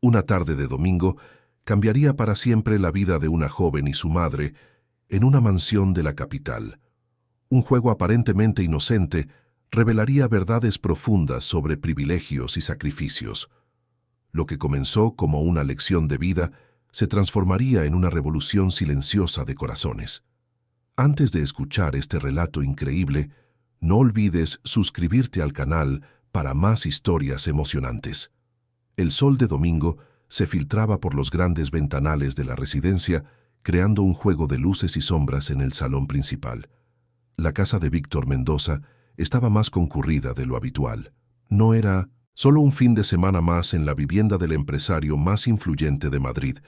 Una tarde de domingo cambiaría para siempre la vida de una joven y su madre en una mansión de la capital. Un juego aparentemente inocente revelaría verdades profundas sobre privilegios y sacrificios. Lo que comenzó como una lección de vida se transformaría en una revolución silenciosa de corazones. Antes de escuchar este relato increíble, no olvides suscribirte al canal para más historias emocionantes. El sol de domingo se filtraba por los grandes ventanales de la residencia, creando un juego de luces y sombras en el salón principal. La casa de Víctor Mendoza estaba más concurrida de lo habitual. No era solo un fin de semana más en la vivienda del empresario más influyente de Madrid,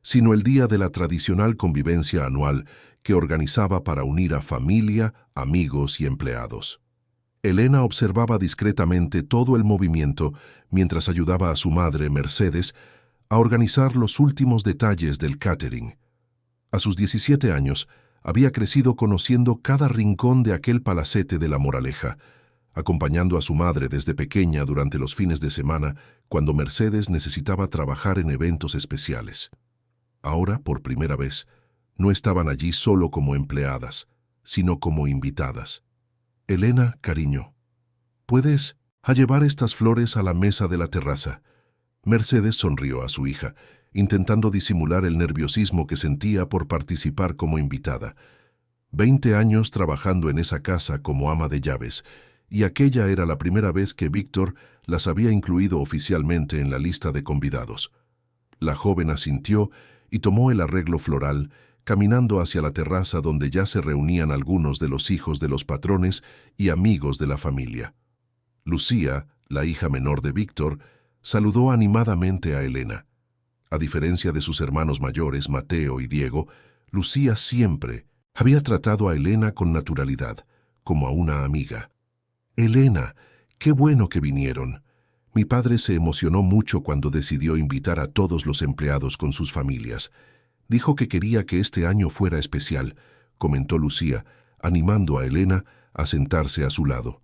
sino el día de la tradicional convivencia anual que organizaba para unir a familia, amigos y empleados. Elena observaba discretamente todo el movimiento mientras ayudaba a su madre, Mercedes, a organizar los últimos detalles del catering. A sus 17 años, había crecido conociendo cada rincón de aquel palacete de La Moraleja, acompañando a su madre desde pequeña durante los fines de semana cuando Mercedes necesitaba trabajar en eventos especiales. Ahora, por primera vez, no estaban allí solo como empleadas, sino como invitadas. «Elena, cariño, ¿puedes llevar estas flores a la mesa de la terraza?» Mercedes sonrió a su hija, intentando disimular el nerviosismo que sentía por participar como invitada. 20 años trabajando en esa casa como ama de llaves, y aquella era la primera vez que Víctor las había incluido oficialmente en la lista de convidados. La joven asintió y tomó el arreglo floral, caminando hacia la terraza donde ya se reunían algunos de los hijos de los patrones y amigos de la familia. Lucía, la hija menor de Víctor, saludó animadamente a Elena. A diferencia de sus hermanos mayores, Mateo y Diego, Lucía siempre había tratado a Elena con naturalidad, como a una amiga. «Elena, qué bueno que vinieron. Mi padre se emocionó mucho cuando decidió invitar a todos los empleados con sus familias. Dijo que quería que este año fuera especial», comentó Lucía, animando a Elena a sentarse a su lado.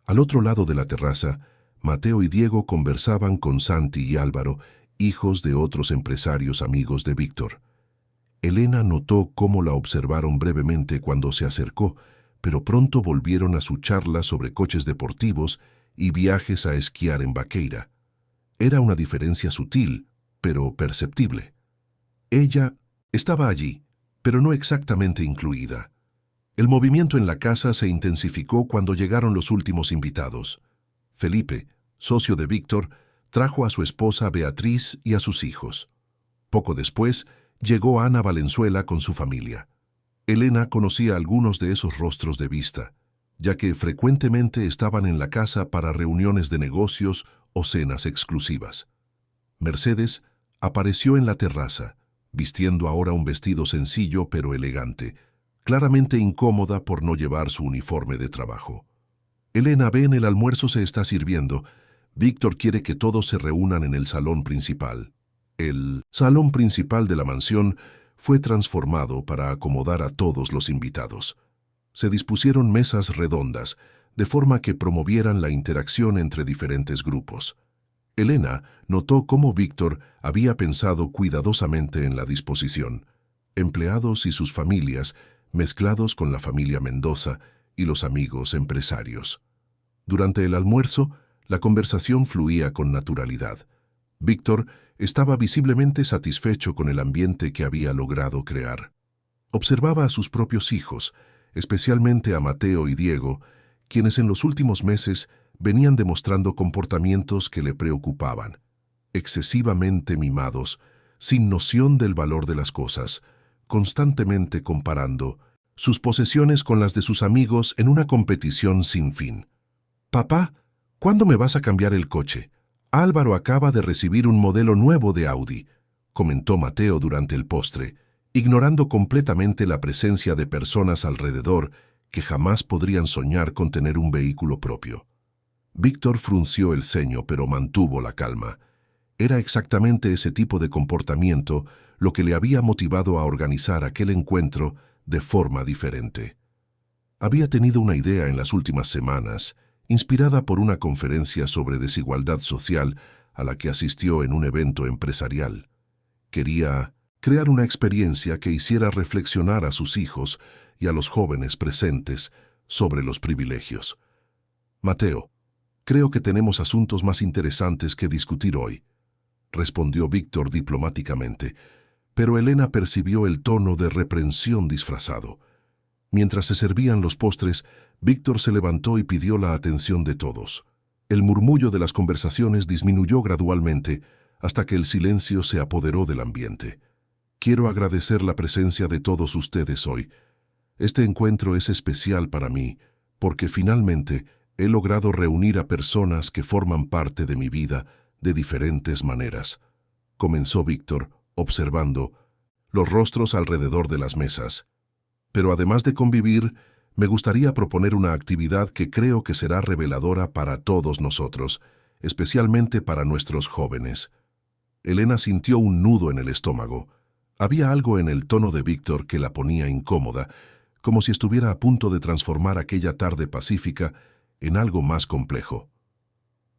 Al otro lado de la terraza, Mateo y Diego conversaban con Santi y Álvaro, hijos de otros empresarios amigos de Víctor. Elena notó cómo la observaron brevemente cuando se acercó, pero pronto volvieron a su charla sobre coches deportivos y viajes a esquiar en Vaqueira. Era una diferencia sutil, pero perceptible. Ella estaba allí, pero no exactamente incluida. El movimiento en la casa se intensificó cuando llegaron los últimos invitados. Felipe, socio de Víctor, trajo a su esposa Beatriz y a sus hijos. Poco después, llegó Ana Valenzuela con su familia. Elena conocía algunos de esos rostros de vista, ya que frecuentemente estaban en la casa para reuniones de negocios o cenas exclusivas. Mercedes apareció en la terraza, vistiendo ahora un vestido sencillo pero elegante, claramente incómoda por no llevar su uniforme de trabajo. «Elena, ven, el almuerzo se está sirviendo. Víctor quiere que todos se reúnan en el salón principal». El salón principal de la mansión fue transformado para acomodar a todos los invitados. Se dispusieron mesas redondas, de forma que promovieran la interacción entre diferentes grupos. Elena notó cómo Víctor había pensado cuidadosamente en la disposición. Empleados y sus familias, mezclados con la familia Mendoza y los amigos empresarios. Durante el almuerzo, la conversación fluía con naturalidad. Víctor estaba visiblemente satisfecho con el ambiente que había logrado crear. Observaba a sus propios hijos, especialmente a Mateo y Diego, quienes en los últimos meses venían demostrando comportamientos que le preocupaban. Excesivamente mimados, sin noción del valor de las cosas, constantemente comparando sus posesiones con las de sus amigos en una competición sin fin. «Papá, ¿cuándo me vas a cambiar el coche? Álvaro acaba de recibir un modelo nuevo de Audi», comentó Mateo durante el postre, ignorando completamente la presencia de personas alrededor que jamás podrían soñar con tener un vehículo propio. Víctor frunció el ceño, pero mantuvo la calma. Era exactamente ese tipo de comportamiento lo que le había motivado a organizar aquel encuentro de forma diferente. Había tenido una idea en las últimas semanas, inspirada por una conferencia sobre desigualdad social a la que asistió en un evento empresarial. Quería crear una experiencia que hiciera reflexionar a sus hijos y a los jóvenes presentes sobre los privilegios. Mateo, creo que tenemos asuntos más interesantes que discutir hoy, respondió Víctor diplomáticamente, pero Elena percibió el tono de reprensión disfrazado. Mientras se servían los postres, Víctor se levantó y pidió la atención de todos. El murmullo de las conversaciones disminuyó gradualmente hasta que el silencio se apoderó del ambiente. Quiero agradecer la presencia de todos ustedes hoy. Este encuentro es especial para mí, porque finalmente he logrado reunir a personas que forman parte de mi vida de diferentes maneras. Comenzó Víctor, observando los rostros alrededor de las mesas. Pero además de convivir, me gustaría proponer una actividad que creo que será reveladora para todos nosotros, especialmente para nuestros jóvenes. Elena sintió un nudo en el estómago. Había algo en el tono de Víctor que la ponía incómoda, como si estuviera a punto de transformar aquella tarde pacífica en algo más complejo.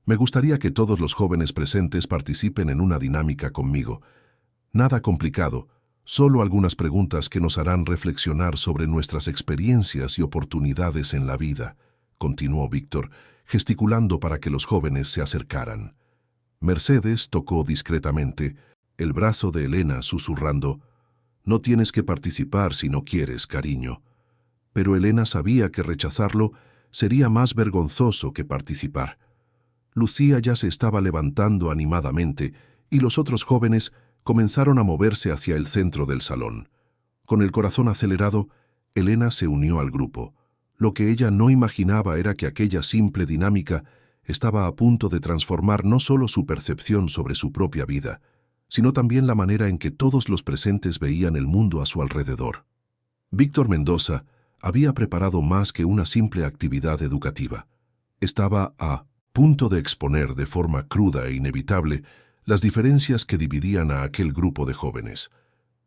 Me gustaría que todos los jóvenes presentes participen en una dinámica conmigo. Nada complicado, solo algunas preguntas que nos harán reflexionar sobre nuestras experiencias y oportunidades en la vida, continuó Víctor, gesticulando para que los jóvenes se acercaran. Mercedes tocó discretamente el brazo de Elena, susurrando: «No tienes que participar si no quieres, cariño». Pero Elena sabía que rechazarlo sería más vergonzoso que participar. Lucía ya se estaba levantando animadamente y los otros jóvenes comenzaron a moverse hacia el centro del salón. Con el corazón acelerado, Elena se unió al grupo. Lo que ella no imaginaba era que aquella simple dinámica estaba a punto de transformar no solo su percepción sobre su propia vida, sino también la manera en que todos los presentes veían el mundo a su alrededor. Víctor Mendoza había preparado más que una simple actividad educativa. Estaba a punto de exponer de forma cruda e inevitable las diferencias que dividían a aquel grupo de jóvenes.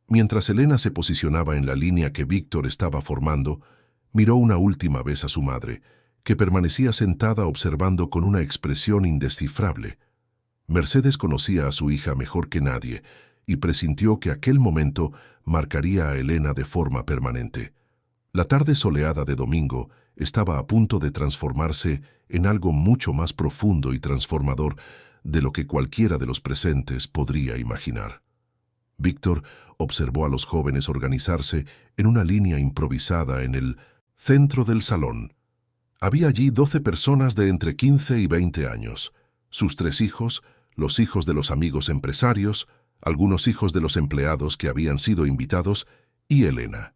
Mientras Elena se posicionaba en la línea que Víctor estaba formando, miró una última vez a su madre, que permanecía sentada observando con una expresión indescifrable. Mercedes conocía a su hija mejor que nadie y presintió que aquel momento marcaría a Elena de forma permanente. La tarde soleada de domingo estaba a punto de transformarse en algo mucho más profundo y transformador de lo que cualquiera de los presentes podría imaginar. Víctor observó a los jóvenes organizarse en una línea improvisada en el centro del salón. Había allí 12 personas de entre 15 y 20 años, sus 3 hijos, los hijos de los amigos empresarios, algunos hijos de los empleados que habían sido invitados y Elena.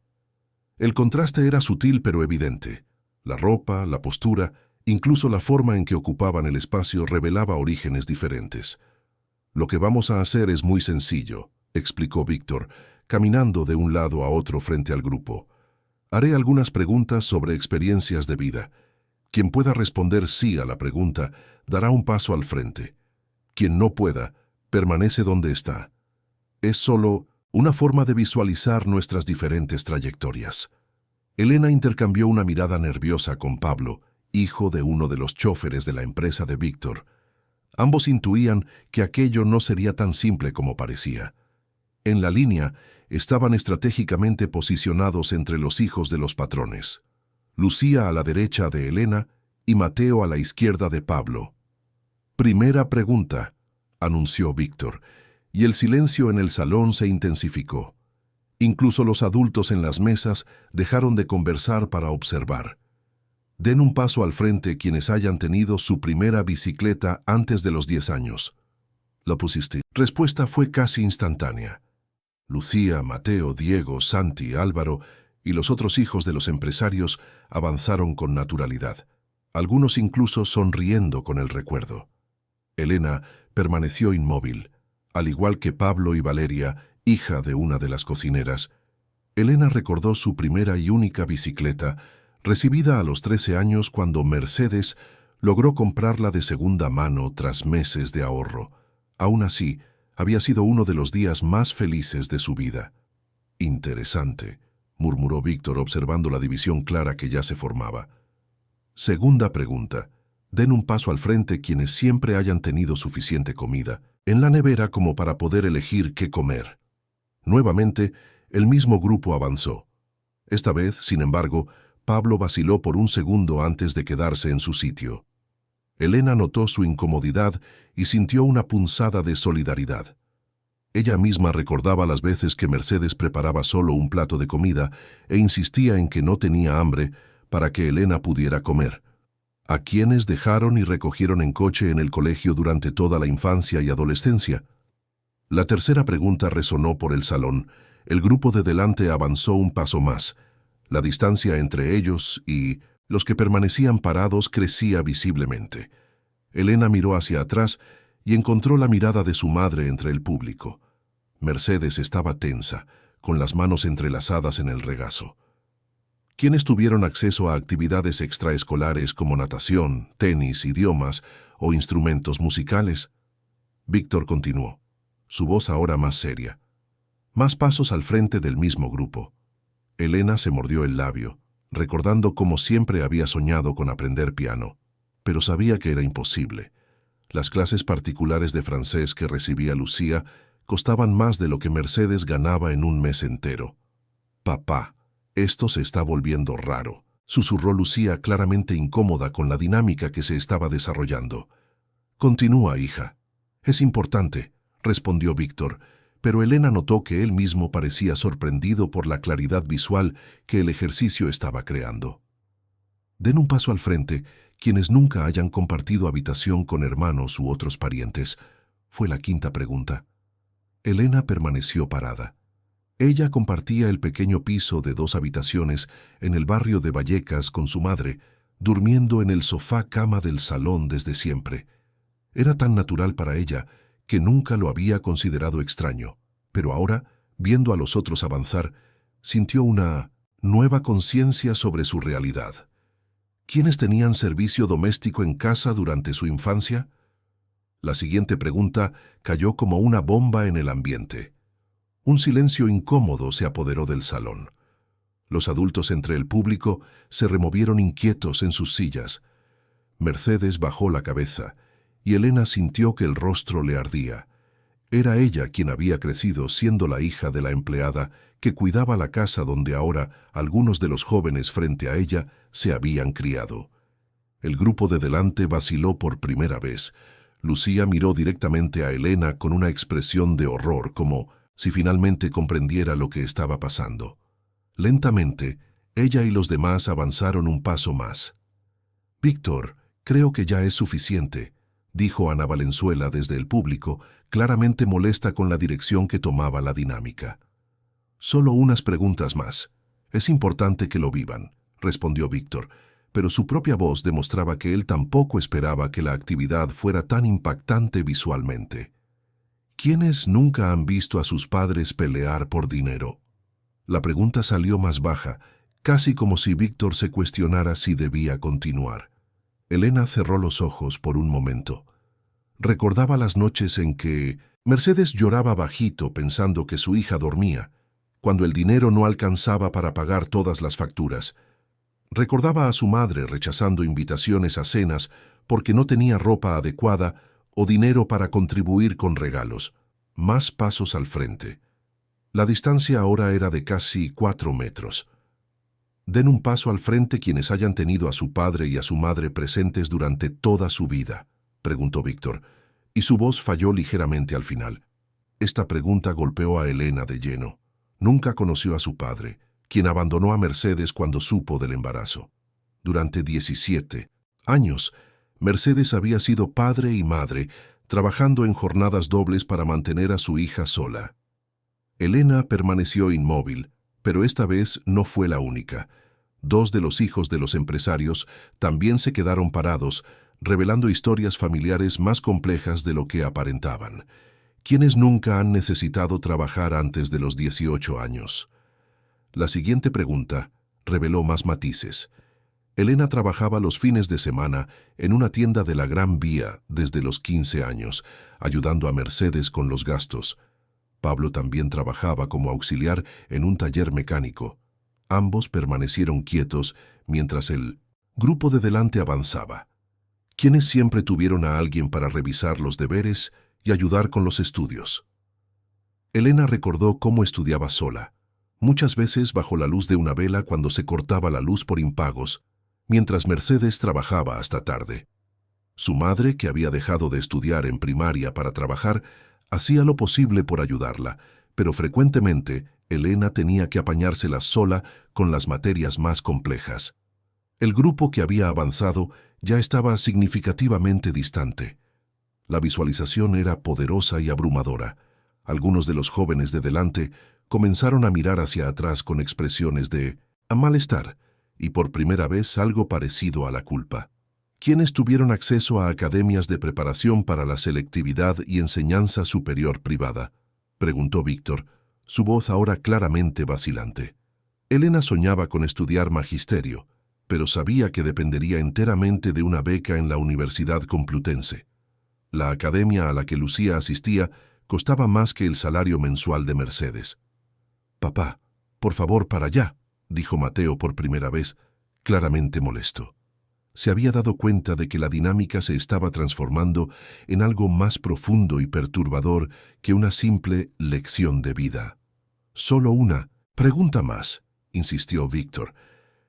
El contraste era sutil pero evidente. La ropa, la postura, incluso la forma en que ocupaban el espacio revelaba orígenes diferentes. «Lo que vamos a hacer es muy sencillo», explicó Víctor, caminando de un lado a otro frente al grupo. «Haré algunas preguntas sobre experiencias de vida. Quien pueda responder sí a la pregunta dará un paso al frente. Quien no pueda, permanece donde está. Es solo una forma de visualizar nuestras diferentes trayectorias». Elena intercambió una mirada nerviosa con Pablo, hijo de uno de los chóferes de la empresa de Víctor. Ambos intuían que aquello no sería tan simple como parecía. En la línea estaban estratégicamente posicionados entre los hijos de los patrones. Lucía a la derecha de Elena y Mateo a la izquierda de Pablo. «Primera pregunta», anunció Víctor, y el silencio en el salón se intensificó. Incluso los adultos en las mesas dejaron de conversar para observar. «Den un paso al frente quienes hayan tenido su primera bicicleta antes de los 10 años». «¿La pusiste?» Respuesta fue casi instantánea. Lucía, Mateo, Diego, Santi, Álvaro y los otros hijos de los empresarios avanzaron con naturalidad, algunos incluso sonriendo con el recuerdo. Elena permaneció inmóvil, al igual que Pablo y Valeria, hija de una de las cocineras. Elena recordó su primera y única bicicleta, recibida a los 13 años cuando Mercedes logró comprarla de segunda mano tras meses de ahorro. Aún así, había sido uno de los días más felices de su vida. «Interesante», murmuró Víctor observando la división clara que ya se formaba. «Segunda pregunta. Den un paso al frente quienes siempre hayan tenido suficiente comida en la nevera como para poder elegir qué comer. Nuevamente, el mismo grupo avanzó. Esta vez, sin embargo, Pablo vaciló por un segundo antes de quedarse en su sitio. Elena notó su incomodidad y sintió una punzada de solidaridad. Ella misma recordaba las veces que Mercedes preparaba solo un plato de comida e insistía en que no tenía hambre para que Elena pudiera comer. ¿A quiénes dejaron y recogieron en coche en el colegio durante toda la infancia y adolescencia? La tercera pregunta resonó por el salón. El grupo de delante avanzó un paso más. La distancia entre ellos y los que permanecían parados crecía visiblemente. Elena miró hacia atrás y encontró la mirada de su madre entre el público. Mercedes estaba tensa, con las manos entrelazadas en el regazo. ¿Quiénes tuvieron acceso a actividades extraescolares como natación, tenis, idiomas o instrumentos musicales? Víctor continuó, su voz ahora más seria. Más pasos al frente del mismo grupo. Elena se mordió el labio, recordando cómo siempre había soñado con aprender piano, pero sabía que era imposible. Las clases particulares de francés que recibía Lucía costaban más de lo que Mercedes ganaba en un mes entero. «Papá, esto se está volviendo raro», susurró Lucía claramente incómoda con la dinámica que se estaba desarrollando. «Continúa, hija». «Es importante», respondió Víctor, pero Elena notó que él mismo parecía sorprendido por la claridad visual que el ejercicio estaba creando. Den un paso al frente quienes nunca hayan compartido habitación con hermanos u otros parientes, fue la quinta pregunta. Elena permaneció parada. Ella compartía el pequeño piso de 2 habitaciones en el barrio de Vallecas con su madre, durmiendo en el sofá-cama del salón desde siempre. Era tan natural para ella que nunca lo había considerado extraño, pero ahora, viendo a los otros avanzar, sintió una nueva conciencia sobre su realidad. ¿Quiénes tenían servicio doméstico en casa durante su infancia? La siguiente pregunta cayó como una bomba en el ambiente. Un silencio incómodo se apoderó del salón. Los adultos entre el público se removieron inquietos en sus sillas. Mercedes bajó la cabeza y Elena sintió que el rostro le ardía. Era ella quien había crecido siendo la hija de la empleada que cuidaba la casa donde ahora algunos de los jóvenes frente a ella se habían criado. El grupo de delante vaciló por primera vez. Lucía miró directamente a Elena con una expresión de horror, como si finalmente comprendiera lo que estaba pasando. Lentamente, ella y los demás avanzaron un paso más. «Víctor, creo que ya es suficiente», dijo Ana Valenzuela desde el público, claramente molesta con la dirección que tomaba la dinámica. «Solo unas preguntas más. Es importante que lo vivan», respondió Víctor, pero su propia voz demostraba que él tampoco esperaba que la actividad fuera tan impactante visualmente. ¿Quiénes nunca han visto a sus padres pelear por dinero? La pregunta salió más baja, casi como si Víctor se cuestionara si debía continuar. Elena cerró los ojos por un momento. Recordaba las noches en que Mercedes lloraba bajito pensando que su hija dormía, cuando el dinero no alcanzaba para pagar todas las facturas. Recordaba a su madre rechazando invitaciones a cenas porque no tenía ropa adecuada o dinero para contribuir con regalos. Más pasos al frente. La distancia ahora era de casi 4 metros. Den un paso al frente quienes hayan tenido a su padre y a su madre presentes durante toda su vida, preguntó Víctor, y su voz falló ligeramente al final. Esta pregunta golpeó a Elena de lleno. Nunca conoció a su padre, quien abandonó a Mercedes cuando supo del embarazo. Durante 17 años, Mercedes había sido padre y madre, trabajando en jornadas dobles para mantener a su hija sola. Elena permaneció inmóvil, pero esta vez no fue la única. 2 de los hijos de los empresarios también se quedaron parados, revelando historias familiares más complejas de lo que aparentaban. ¿Quiénes nunca han necesitado trabajar antes de los 18 años? La siguiente pregunta reveló más matices. Elena trabajaba los fines de semana en una tienda de la Gran Vía desde los 15 años, ayudando a Mercedes con los gastos. Pablo también trabajaba como auxiliar en un taller mecánico. Ambos permanecieron quietos mientras el grupo de delante avanzaba. quienes siempre tuvieron a alguien para revisar los deberes y ayudar con los estudios. Elena recordó cómo estudiaba sola, muchas veces bajo la luz de una vela cuando se cortaba la luz por impagos, mientras Mercedes trabajaba hasta tarde. Su madre, que había dejado de estudiar en primaria para trabajar, hacía lo posible por ayudarla, pero frecuentemente Elena tenía que apañársela sola con las materias más complejas. El grupo que había avanzado ya estaba significativamente distante. La visualización era poderosa y abrumadora. Algunos de los jóvenes de delante comenzaron a mirar hacia atrás con expresiones de malestar y por primera vez algo parecido a la culpa. ¿Quiénes tuvieron acceso a academias de preparación para la selectividad y enseñanza superior privada?, preguntó Víctor, su voz ahora claramente vacilante. Elena soñaba con estudiar magisterio, pero sabía que dependería enteramente de una beca en la Universidad Complutense. La academia a la que Lucía asistía costaba más que el salario mensual de Mercedes. «Papá, por favor, para allá», dijo Mateo por primera vez, claramente molesto. Se había dado cuenta de que la dinámica se estaba transformando en algo más profundo y perturbador que una simple lección de vida. «Solo una pregunta más», insistió Víctor,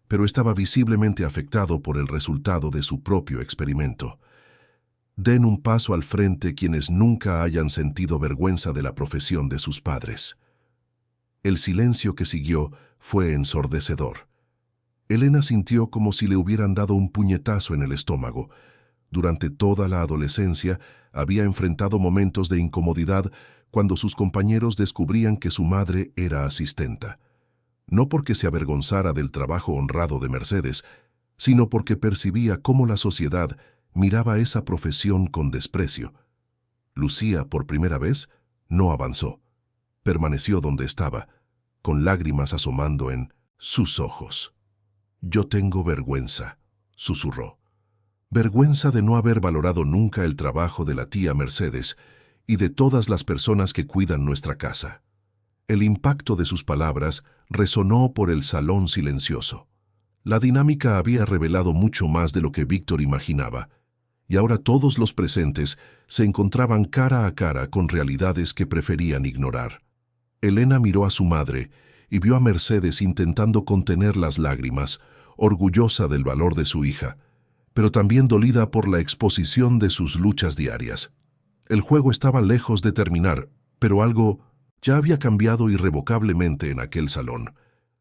pero estaba visiblemente afectado por el resultado de su propio experimento. «Den un paso al frente quienes nunca hayan sentido vergüenza de la profesión de sus padres». El silencio que siguió fue ensordecedor. Elena sintió como si le hubieran dado un puñetazo en el estómago. Durante toda la adolescencia había enfrentado momentos de incomodidad cuando sus compañeros descubrían que su madre era asistenta. No porque se avergonzara del trabajo honrado de Mercedes, sino porque percibía cómo la sociedad miraba esa profesión con desprecio. Lucía, por primera vez, no avanzó. Permaneció donde estaba, con lágrimas asomando en sus ojos. «Yo tengo vergüenza», susurró. «Vergüenza de no haber valorado nunca el trabajo de la tía Mercedes y de todas las personas que cuidan nuestra casa». El impacto de sus palabras resonó por el salón silencioso. La dinámica había revelado mucho más de lo que Víctor imaginaba, y ahora todos los presentes se encontraban cara a cara con realidades que preferían ignorar. Elena miró a su madre y vio a Mercedes intentando contener las lágrimas, orgullosa del valor de su hija, pero también dolida por la exposición de sus luchas diarias. El juego estaba lejos de terminar, pero algo ya había cambiado irrevocablemente en aquel salón.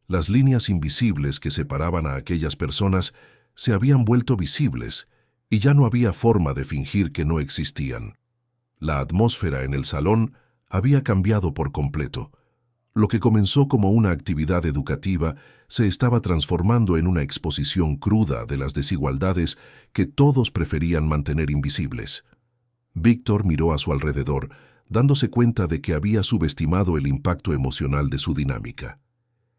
Las líneas invisibles que separaban a aquellas personas se habían vuelto visibles y ya no había forma de fingir que no existían. La atmósfera en el salón había cambiado por completo. Lo que comenzó como una actividad educativa se estaba transformando en una exposición cruda de las desigualdades que todos preferían mantener invisibles. Víctor miró a su alrededor, dándose cuenta de que había subestimado el impacto emocional de su dinámica.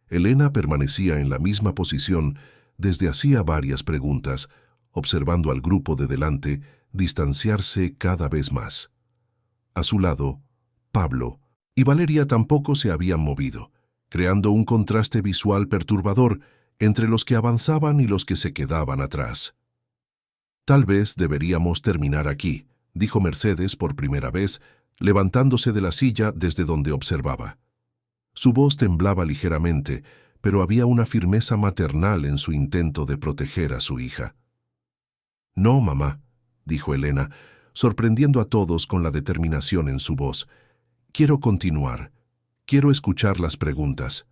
Elena permanecía en la misma posición desde hacía varias preguntas, observando al grupo de delante distanciarse cada vez más. A su lado, Pablo y Valeria tampoco se habían movido, creando un contraste visual perturbador entre los que avanzaban y los que se quedaban atrás. «Tal vez deberíamos terminar aquí», dijo Mercedes por primera vez, levantándose de la silla desde donde observaba. Su voz temblaba ligeramente, pero había una firmeza maternal en su intento de proteger a su hija. «No, mamá», dijo Elena, sorprendiendo a todos con la determinación en su voz. «Quiero continuar. Quiero escuchar las preguntas».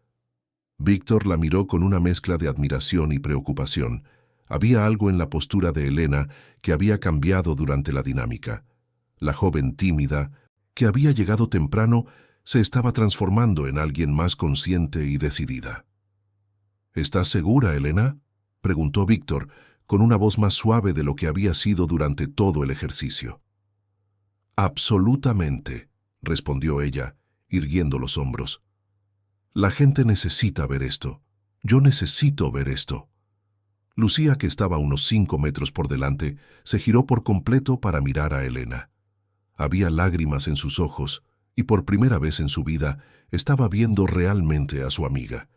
Víctor la miró con una mezcla de admiración y preocupación. Había algo en la postura de Elena que había cambiado durante la dinámica. La joven tímida, que había llegado temprano, se estaba transformando en alguien más consciente y decidida. «¿Estás segura, Elena?», preguntó Víctor, con una voz más suave de lo que había sido durante todo el ejercicio. «Absolutamente», respondió ella, irguiendo los hombros. «La gente necesita ver esto. Yo necesito ver esto». Lucía, que estaba a unos 5 metros por delante, se giró por completo para mirar a Elena. Había lágrimas en sus ojos, y por primera vez en su vida estaba viendo realmente a su amiga.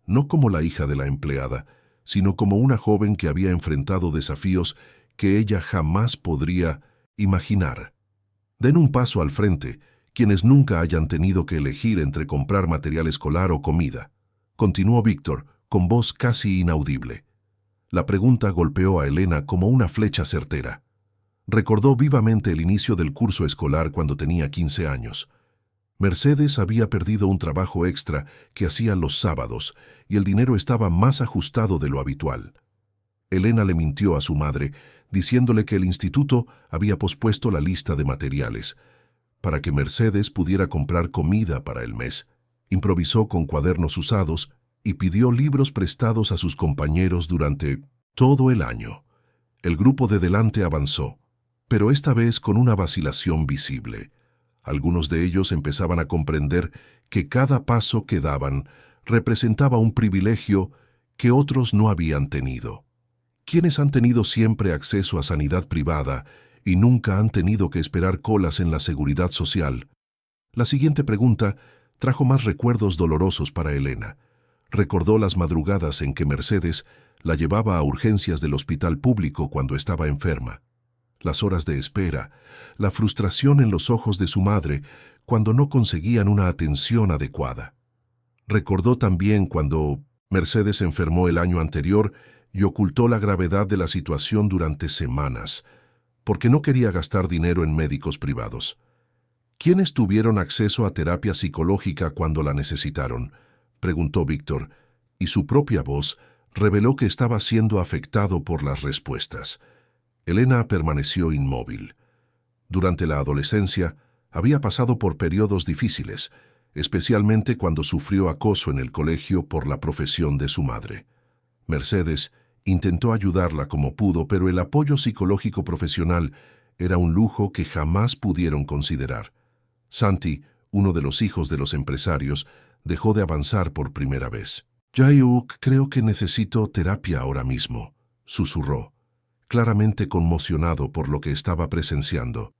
No como la hija de la empleada, sino como una joven que había enfrentado desafíos que ella jamás podría imaginar. Den un paso al frente, quienes nunca hayan tenido que elegir entre comprar material escolar o comida, continuó Víctor, con voz casi inaudible. La pregunta golpeó a Elena como una flecha certera. Recordó vivamente el inicio del curso escolar cuando tenía 15 años. Mercedes había perdido un trabajo extra que hacía los sábados y el dinero estaba más ajustado de lo habitual. Elena le mintió a su madre, diciéndole que el instituto había pospuesto la lista de materiales, para que Mercedes pudiera comprar comida para el mes. Improvisó con cuadernos usados y pidió libros prestados a sus compañeros durante todo el año. El grupo de delante avanzó, pero esta vez con una vacilación visible. Algunos de ellos empezaban a comprender que cada paso que daban representaba un privilegio que otros no habían tenido. Quienes han tenido siempre acceso a sanidad privada y nunca han tenido que esperar colas en la seguridad social. La siguiente pregunta trajo más recuerdos dolorosos para Elena. Recordó las madrugadas en que Mercedes la llevaba a urgencias del hospital público cuando estaba enferma. Las horas de espera, la frustración en los ojos de su madre cuando no conseguían una atención adecuada. Recordó también cuando Mercedes enfermó el año anterior y ocultó la gravedad de la situación durante semanas, porque no quería gastar dinero en médicos privados. ¿Quiénes tuvieron acceso a terapia psicológica cuando la necesitaron?, preguntó Víctor, y su propia voz reveló que estaba siendo afectado por las respuestas. Elena permaneció inmóvil. Durante la adolescencia, había pasado por periodos difíciles, especialmente cuando sufrió acoso en el colegio por la profesión de su madre. Mercedes intentó ayudarla como pudo, pero el apoyo psicológico profesional era un lujo que jamás pudieron considerar. Santi, uno de los hijos de los empresarios, dejó de avanzar por primera vez. «Jayuk, creo que necesito terapia ahora mismo», susurró, claramente conmocionado por lo que estaba presenciando.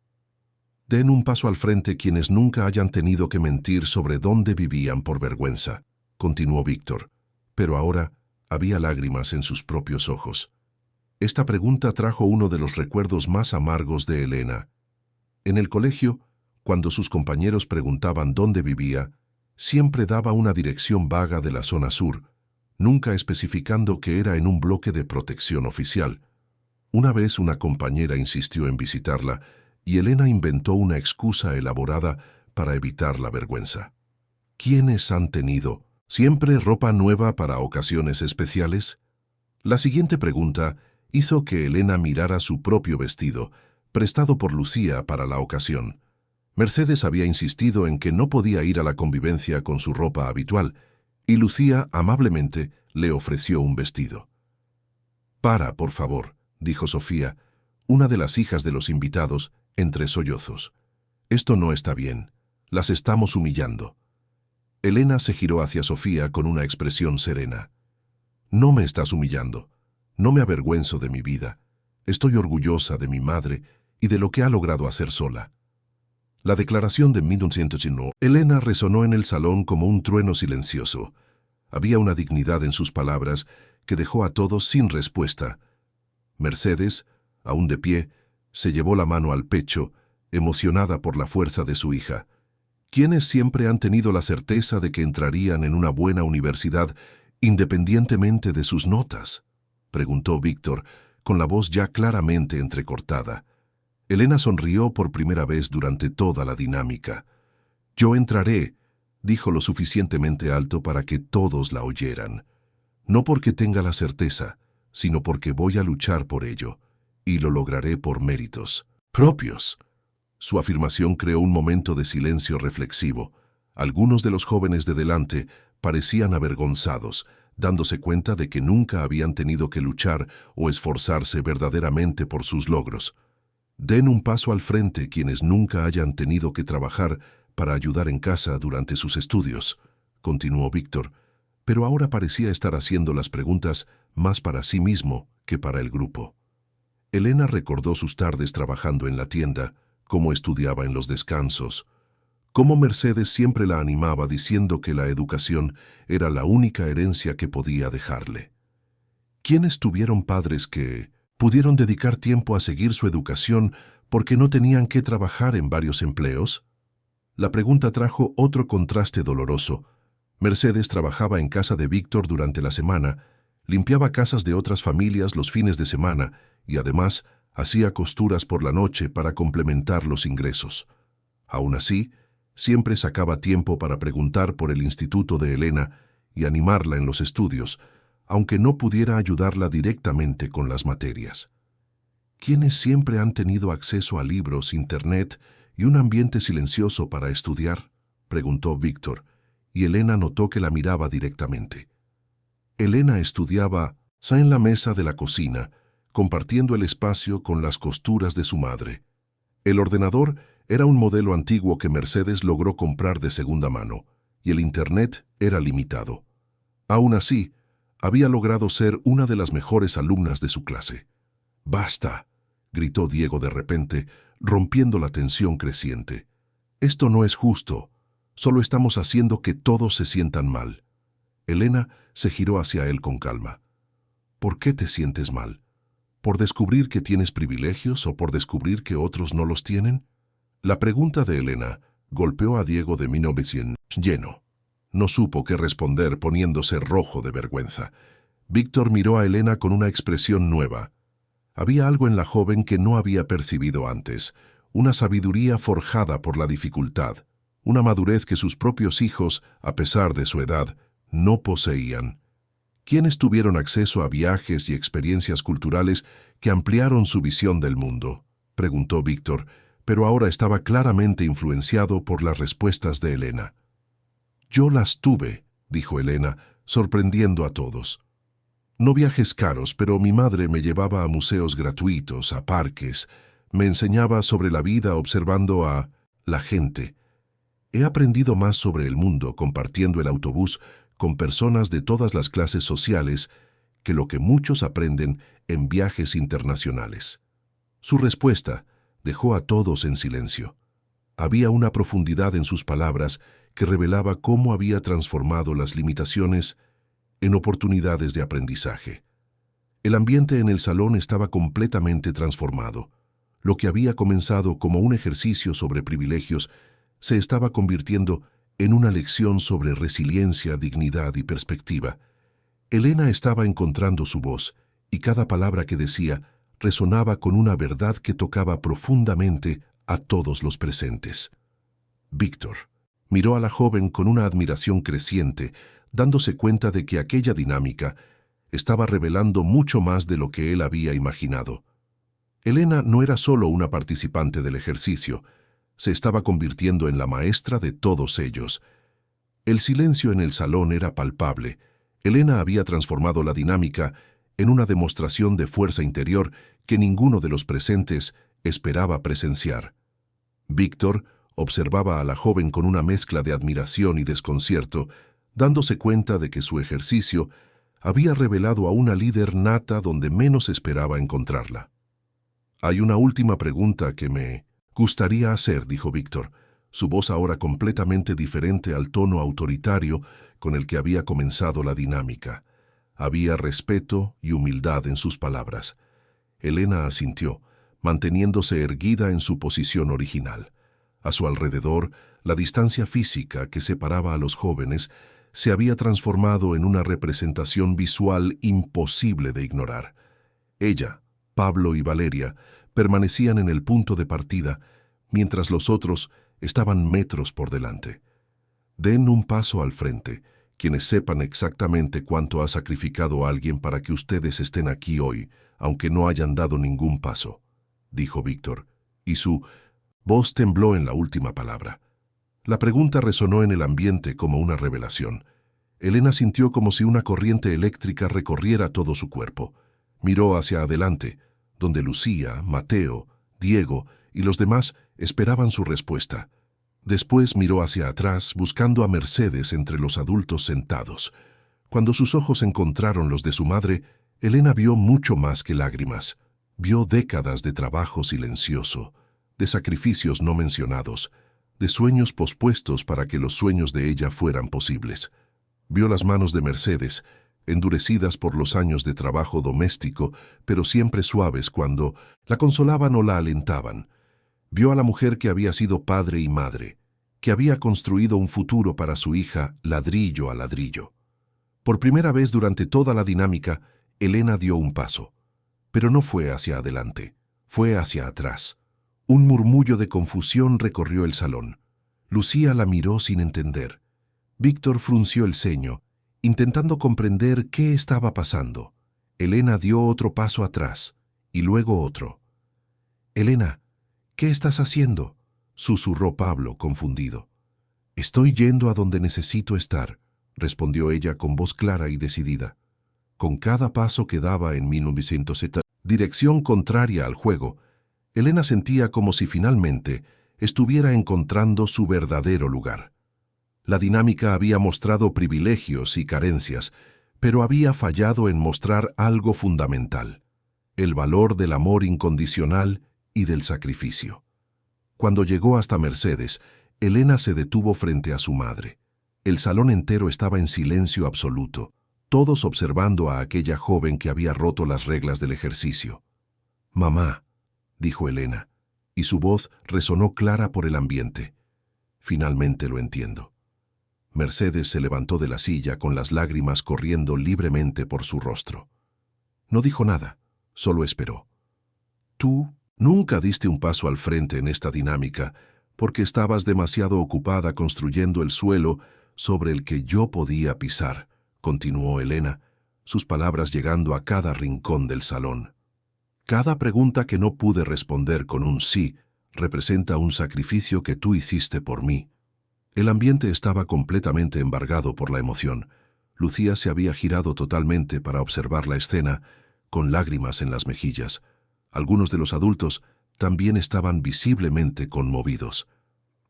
«Den un paso al frente quienes nunca hayan tenido que mentir sobre dónde vivían por vergüenza», continuó Víctor, pero ahora había lágrimas en sus propios ojos. Esta pregunta trajo uno de los recuerdos más amargos de Elena. En el colegio, cuando sus compañeros preguntaban dónde vivía, siempre daba una dirección vaga de la zona sur, nunca especificando que era en un bloque de protección oficial. Una vez una compañera insistió en visitarla y Elena inventó una excusa elaborada para evitar la vergüenza. ¿Quiénes han tenido siempre ropa nueva para ocasiones especiales? La siguiente pregunta hizo que Elena mirara su propio vestido, prestado por Lucía para la ocasión. Mercedes había insistido en que no podía ir a la convivencia con su ropa habitual, y Lucía amablemente le ofreció un vestido. «Para, por favor», dijo Sofía, una de las hijas de los invitados, entre sollozos. «Esto no está bien. Las estamos humillando». Elena se giró hacia Sofía con una expresión serena. «No me estás humillando. No me avergüenzo de mi vida. Estoy orgullosa de mi madre y de lo que ha logrado hacer sola». La declaración de 1901, Elena resonó en el salón como un trueno silencioso. Había una dignidad en sus palabras que dejó a todos sin respuesta. Mercedes, aún de pie, se llevó la mano al pecho, emocionada por la fuerza de su hija. ¿Quiénes siempre han tenido la certeza de que entrarían en una buena universidad independientemente de sus notas?, preguntó Víctor, con la voz ya claramente entrecortada. Elena sonrió por primera vez durante toda la dinámica. «Yo entraré», dijo lo suficientemente alto para que todos la oyeran. «No porque tenga la certeza, sino porque voy a luchar por ello, y lo lograré por méritos propios». Su afirmación creó un momento de silencio reflexivo. Algunos de los jóvenes de delante parecían avergonzados, dándose cuenta de que nunca habían tenido que luchar o esforzarse verdaderamente por sus logros. «Den un paso al frente quienes nunca hayan tenido que trabajar para ayudar en casa durante sus estudios», continuó Víctor, pero ahora parecía estar haciendo las preguntas más para sí mismo que para el grupo. Elena recordó sus tardes trabajando en la tienda, cómo estudiaba en los descansos, cómo Mercedes siempre la animaba diciendo que la educación era la única herencia que podía dejarle. ¿Quiénes tuvieron padres que ¿Pudieron dedicar tiempo a seguir su educación porque no tenían que trabajar en varios empleos? La pregunta trajo otro contraste doloroso. Mercedes trabajaba en casa de Víctor durante la semana, limpiaba casas de otras familias los fines de semana y además hacía costuras por la noche para complementar los ingresos. Aún así, siempre sacaba tiempo para preguntar por el instituto de Elena y animarla en los estudios, aunque no pudiera ayudarla directamente con las materias. ¿Quiénes siempre han tenido acceso a libros, internet y un ambiente silencioso para estudiar?, preguntó Víctor, y Elena notó que la miraba directamente. Elena estudiaba en la mesa de la cocina, compartiendo el espacio con las costuras de su madre. El ordenador era un modelo antiguo que Mercedes logró comprar de segunda mano, y el internet era limitado. Aún así, había logrado ser una de las mejores alumnas de su clase. «¡Basta!», gritó Diego de repente, rompiendo la tensión creciente. «Esto no es justo. Solo estamos haciendo que todos se sientan mal». Elena se giró hacia él con calma. «¿Por qué te sientes mal? ¿Por descubrir que tienes privilegios o por descubrir que otros no los tienen?». La pregunta de Elena golpeó a Diego de 1900 lleno. No supo qué responder, poniéndose rojo de vergüenza. Víctor miró a Elena con una expresión nueva. Había algo en la joven que no había percibido antes, una sabiduría forjada por la dificultad, una madurez que sus propios hijos, a pesar de su edad, no poseían. ¿Quiénes tuvieron acceso a viajes y experiencias culturales que ampliaron su visión del mundo?, preguntó Víctor, pero ahora estaba claramente influenciado por las respuestas de Elena. «Yo las tuve», dijo Elena, sorprendiendo a todos. «No viajes caros, pero mi madre me llevaba a museos gratuitos, a parques, me enseñaba sobre la vida observando a la gente. He aprendido más sobre el mundo compartiendo el autobús con personas de todas las clases sociales que lo que muchos aprenden en viajes internacionales». Su respuesta dejó a todos en silencio. Había una profundidad en sus palabras que revelaba cómo había transformado las limitaciones en oportunidades de aprendizaje. El ambiente en el salón estaba completamente transformado. Lo que había comenzado como un ejercicio sobre privilegios se estaba convirtiendo en una lección sobre resiliencia, dignidad y perspectiva. Elena estaba encontrando su voz, y cada palabra que decía resonaba con una verdad que tocaba profundamente a todos los presentes. Víctor miró a la joven con una admiración creciente, dándose cuenta de que aquella dinámica estaba revelando mucho más de lo que él había imaginado. Elena no era solo una participante del ejercicio, se estaba convirtiendo en la maestra de todos ellos. El silencio en el salón era palpable. Elena había transformado la dinámica en una demostración de fuerza interior que ninguno de los presentes esperaba presenciar. Víctor observaba a la joven con una mezcla de admiración y desconcierto, dándose cuenta de que su ejercicio había revelado a una líder nata donde menos esperaba encontrarla. «Hay una última pregunta que me gustaría hacer», dijo Víctor, su voz ahora completamente diferente al tono autoritario con el que había comenzado la dinámica. Había respeto y humildad en sus palabras. Elena asintió, manteniéndose erguida en su posición original. A su alrededor, la distancia física que separaba a los jóvenes se había transformado en una representación visual imposible de ignorar. Ella, Pablo y Valeria permanecían en el punto de partida, mientras los otros estaban metros por delante. Den un paso al frente, quienes sepan exactamente cuánto ha sacrificado alguien para que ustedes estén aquí hoy, aunque no hayan dado ningún paso, dijo Víctor, y su voz tembló en la última palabra. La pregunta resonó en el ambiente como una revelación. Elena sintió como si una corriente eléctrica recorriera todo su cuerpo. Miró hacia adelante, donde Lucía, Mateo, Diego y los demás esperaban su respuesta. Después miró hacia atrás, buscando a Mercedes entre los adultos sentados. Cuando sus ojos encontraron los de su madre, Elena vio mucho más que lágrimas. Vio décadas de trabajo silencioso, de sacrificios no mencionados, de sueños pospuestos para que los sueños de ella fueran posibles. Vio las manos de Mercedes, endurecidas por los años de trabajo doméstico, pero siempre suaves cuando la consolaban o la alentaban. Vio a la mujer que había sido padre y madre, que había construido un futuro para su hija ladrillo a ladrillo. Por primera vez durante toda la dinámica, Elena dio un paso, pero no fue hacia adelante, fue hacia atrás. Un murmullo de confusión recorrió el salón. Lucía la miró sin entender. Víctor frunció el ceño, intentando comprender qué estaba pasando. Elena dio otro paso atrás, y luego otro. «Elena, ¿qué estás haciendo?», susurró Pablo, confundido. «Estoy yendo a donde necesito estar», respondió ella con voz clara y decidida. Con cada paso que daba en 1970, dirección contraria al juego, Elena sentía como si finalmente estuviera encontrando su verdadero lugar. La dinámica había mostrado privilegios y carencias, pero había fallado en mostrar algo fundamental: el valor del amor incondicional y del sacrificio. Cuando llegó hasta Mercedes, Elena se detuvo frente a su madre. El salón entero estaba en silencio absoluto, todos observando a aquella joven que había roto las reglas del ejercicio. «Mamá», dijo Elena, y su voz resonó clara por el ambiente. «Finalmente lo entiendo». Mercedes se levantó de la silla con las lágrimas corriendo libremente por su rostro. No dijo nada, solo esperó. «Tú nunca diste un paso al frente en esta dinámica porque estabas demasiado ocupada construyendo el suelo sobre el que yo podía pisar», continuó Elena, sus palabras llegando a cada rincón del salón. «Cada pregunta que no pude responder con un sí representa un sacrificio que tú hiciste por mí». El ambiente estaba completamente embargado por la emoción. Lucía se había girado totalmente para observar la escena, con lágrimas en las mejillas. Algunos de los adultos también estaban visiblemente conmovidos.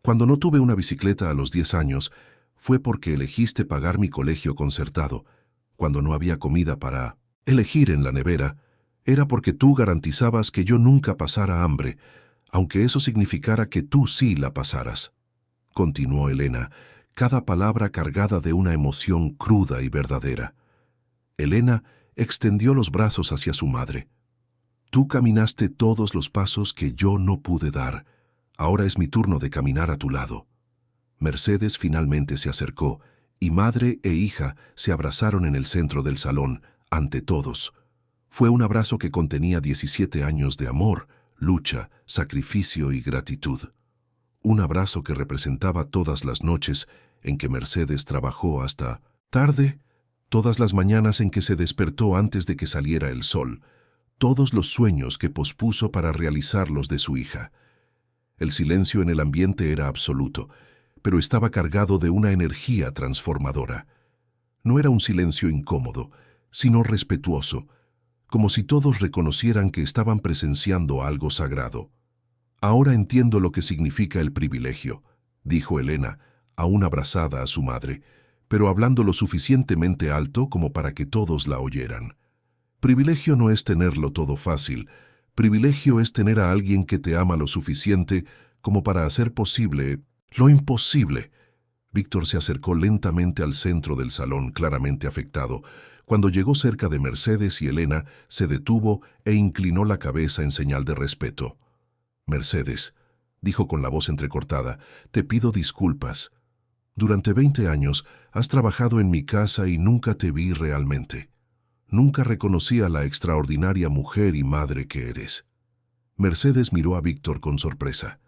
«Cuando no tuve una bicicleta a los 10 años, fue porque elegiste pagar mi colegio concertado. Cuando no había comida para elegir en la nevera, era porque tú garantizabas que yo nunca pasara hambre, aunque eso significara que tú sí la pasaras», continuó Elena, cada palabra cargada de una emoción cruda y verdadera. Elena extendió los brazos hacia su madre. «Tú caminaste todos los pasos que yo no pude dar. Ahora es mi turno de caminar a tu lado». Mercedes finalmente se acercó, y madre e hija se abrazaron en el centro del salón, ante todos. Fue un abrazo que contenía 17 años de amor, lucha, sacrificio y gratitud. Un abrazo que representaba todas las noches en que Mercedes trabajó hasta tarde, todas las mañanas en que se despertó antes de que saliera el sol, todos los sueños que pospuso para realizarlos de su hija. El silencio en el ambiente era absoluto, pero estaba cargado de una energía transformadora. No era un silencio incómodo, sino respetuoso, como si todos reconocieran que estaban presenciando algo sagrado. «Ahora entiendo lo que significa el privilegio», dijo Elena, aún abrazada a su madre, pero hablando lo suficientemente alto como para que todos la oyeran. «Privilegio no es tenerlo todo fácil. Privilegio es tener a alguien que te ama lo suficiente como para hacer posible lo imposible». Víctor se acercó lentamente al centro del salón, claramente afectado. Cuando llegó cerca de Mercedes y Elena, se detuvo e inclinó la cabeza en señal de respeto. «Mercedes», dijo con la voz entrecortada, «te pido disculpas. Durante 20 años has trabajado en mi casa y nunca te vi realmente. Nunca reconocí a la extraordinaria mujer y madre que eres». Mercedes miró a Víctor con sorpresa.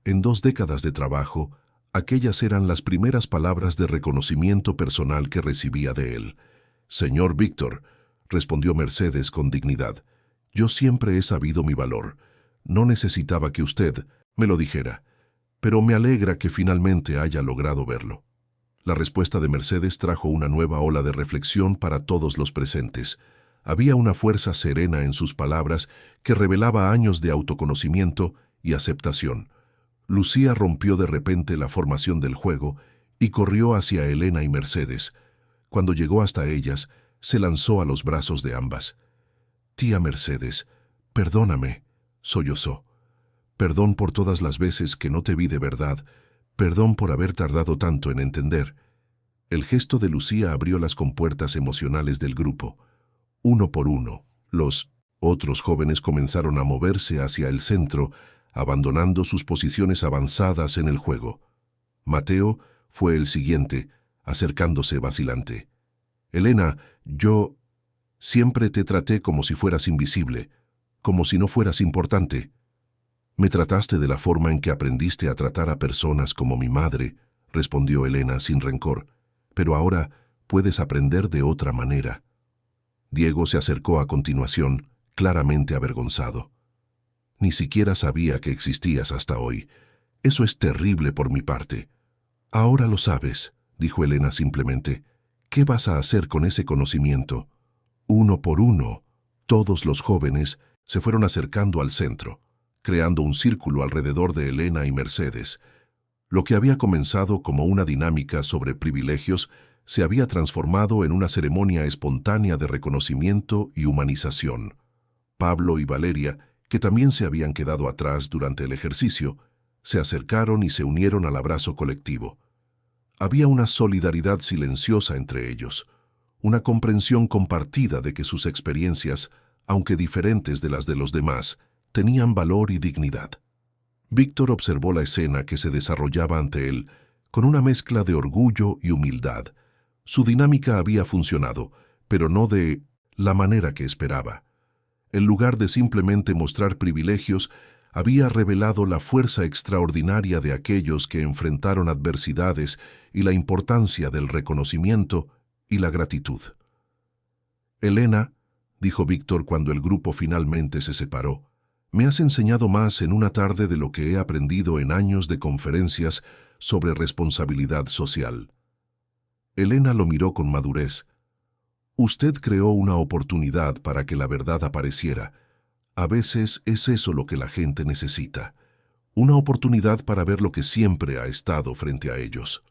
En 2 décadas de trabajo, aquellas eran las primeras palabras de reconocimiento personal que recibía de él. «Señor Víctor», respondió Mercedes con dignidad, «yo siempre he sabido mi valor. No necesitaba que usted me lo dijera, pero me alegra que finalmente haya logrado verlo». La respuesta de Mercedes trajo una nueva ola de reflexión para todos los presentes. Había una fuerza serena en sus palabras que revelaba años de autoconocimiento y aceptación. Lucía rompió de repente la formación del juego y corrió hacia Elena y Mercedes. Cuando llegó hasta ellas, se lanzó a los brazos de ambas. «Tía Mercedes, perdóname», sollozó. «Perdón por todas las veces que no te vi de verdad. Perdón por haber tardado tanto en entender». El gesto de Lucía abrió las compuertas emocionales del grupo. Uno por uno, los otros jóvenes comenzaron a moverse hacia el centro, abandonando sus posiciones avanzadas en el juego. Mateo fue el siguiente, acercándose vacilante. Elena, yo siempre te traté como si fueras invisible, como si no fueras importante. Me trataste de la forma en que aprendiste a tratar a personas como mi madre, respondió Elena sin rencor, pero ahora puedes aprender de otra manera. Diego se acercó a continuación, claramente avergonzado. Ni siquiera sabía que existías hasta hoy. Eso es terrible por mi parte. Ahora lo sabes, dijo Elena simplemente. ¿Qué vas a hacer con ese conocimiento? Uno por uno, todos los jóvenes se fueron acercando al centro, creando un círculo alrededor de Elena y Mercedes. Lo que había comenzado como una dinámica sobre privilegios se había transformado en una ceremonia espontánea de reconocimiento y humanización. Pablo y Valeria, que también se habían quedado atrás durante el ejercicio, se acercaron y se unieron al abrazo colectivo. Había una solidaridad silenciosa entre ellos, una comprensión compartida de que sus experiencias, aunque diferentes de las de los demás, tenían valor y dignidad. Víctor observó la escena que se desarrollaba ante él con una mezcla de orgullo y humildad. Su dinámica había funcionado, pero no de la manera que esperaba. En lugar de simplemente mostrar privilegios, había revelado la fuerza extraordinaria de aquellos que enfrentaron adversidades y la importancia del reconocimiento y la gratitud. Elena, dijo Víctor cuando el grupo finalmente se separó, me has enseñado más en una tarde de lo que he aprendido en años de conferencias sobre responsabilidad social. Elena lo miró con madurez. Usted creó una oportunidad para que la verdad apareciera. A veces es eso lo que la gente necesita. Una oportunidad para ver lo que siempre ha estado frente a ellos.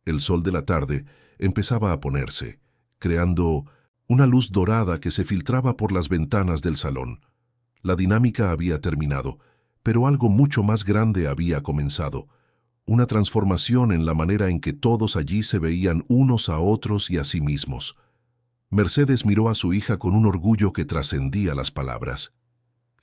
El sol de la tarde empezaba a ponerse, creando una luz dorada que se filtraba por las ventanas del salón. La dinámica había terminado, pero algo mucho más grande había comenzado. Una transformación en la manera en que todos allí se veían unos a otros y a sí mismos. Mercedes miró a su hija con un orgullo que trascendía las palabras.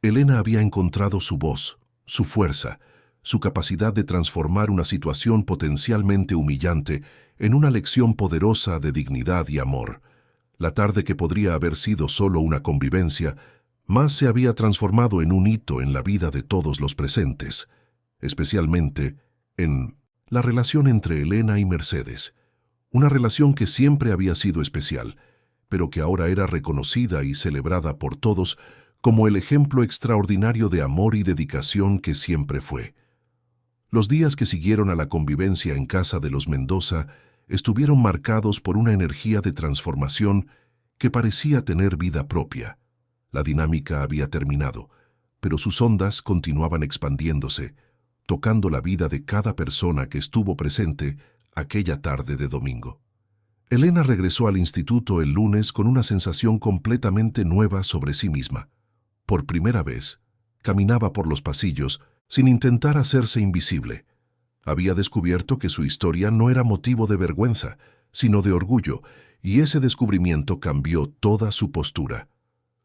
Elena había encontrado su voz, su fuerza, su capacidad de transformar una situación potencialmente humillante en una lección poderosa de dignidad y amor. La tarde que podría haber sido solo una convivencia, más se había transformado en un hito en la vida de todos los presentes, especialmente en la relación entre Elena y Mercedes, una relación que siempre había sido especial, pero que ahora era reconocida y celebrada por todos como el ejemplo extraordinario de amor y dedicación que siempre fue. Los días que siguieron a la convivencia en casa de los Mendoza estuvieron marcados por una energía de transformación que parecía tener vida propia. La dinámica había terminado, pero sus ondas continuaban expandiéndose, tocando la vida de cada persona que estuvo presente aquella tarde de domingo. Elena regresó al instituto el lunes con una sensación completamente nueva sobre sí misma. Por primera vez, caminaba por los pasillos sin intentar hacerse invisible. Había descubierto que su historia no era motivo de vergüenza, sino de orgullo, y ese descubrimiento cambió toda su postura.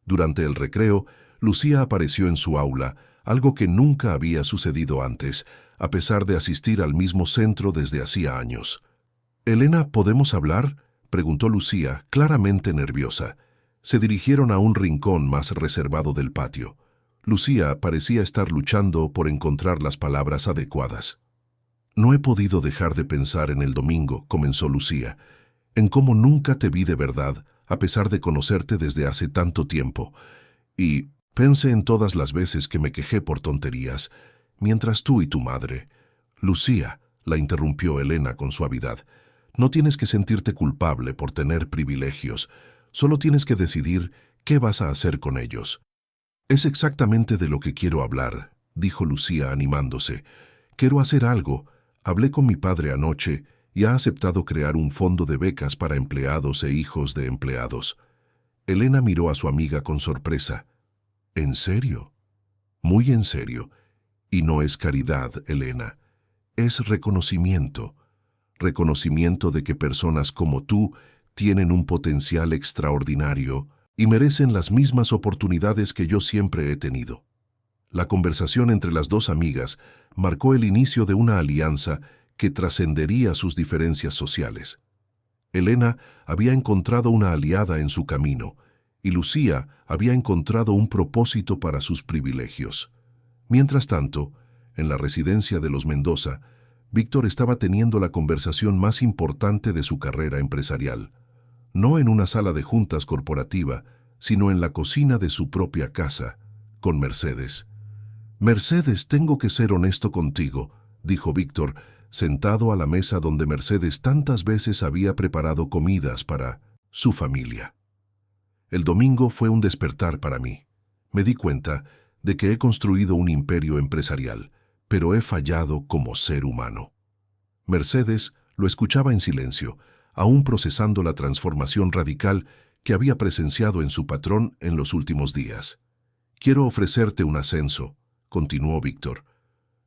Durante el recreo, Lucía apareció en su aula, algo que nunca había sucedido antes, a pesar de asistir al mismo centro desde hacía años. «Elena, ¿podemos hablar?», preguntó Lucía, claramente nerviosa. Se dirigieron a un rincón más reservado del patio. Lucía parecía estar luchando por encontrar las palabras adecuadas. «No he podido dejar de pensar en el domingo», comenzó Lucía, «en cómo nunca te vi de verdad, a pesar de conocerte desde hace tanto tiempo. Y pensé en todas las veces que me quejé por tonterías, mientras tú y tu madre». «Lucía», la interrumpió Elena con suavidad, «no tienes que sentirte culpable por tener privilegios, solo tienes que decidir qué vas a hacer con ellos». «Es exactamente de lo que quiero hablar», dijo Lucía animándose. «Quiero hacer algo. Hablé con mi padre anoche y ha aceptado crear un fondo de becas para empleados e hijos de empleados». Elena miró a su amiga con sorpresa. «¿En serio?». «Muy en serio. Y no es caridad, Elena. Es reconocimiento. reconocimiento de que personas como tú tienen un potencial extraordinario y merecen las mismas oportunidades que yo siempre he tenido. La conversación entre las dos amigas marcó el inicio de una alianza que trascendería sus diferencias sociales. Elena había encontrado una aliada en su camino, y Lucía había encontrado un propósito para sus privilegios. Mientras tanto, en la residencia de los Mendoza, Víctor estaba teniendo la conversación más importante de su carrera empresarial. No en una sala de juntas corporativa, sino en la cocina de su propia casa, con Mercedes. «Mercedes, tengo que ser honesto contigo», dijo Víctor, sentado a la mesa donde Mercedes tantas veces había preparado comidas para su familia. El domingo fue un despertar para mí. Me di cuenta de que he construido un imperio empresarial, pero he fallado como ser humano. Mercedes lo escuchaba en silencio, aún procesando la transformación radical que había presenciado en su patrón en los últimos días. «Quiero ofrecerte un ascenso», continuó Víctor,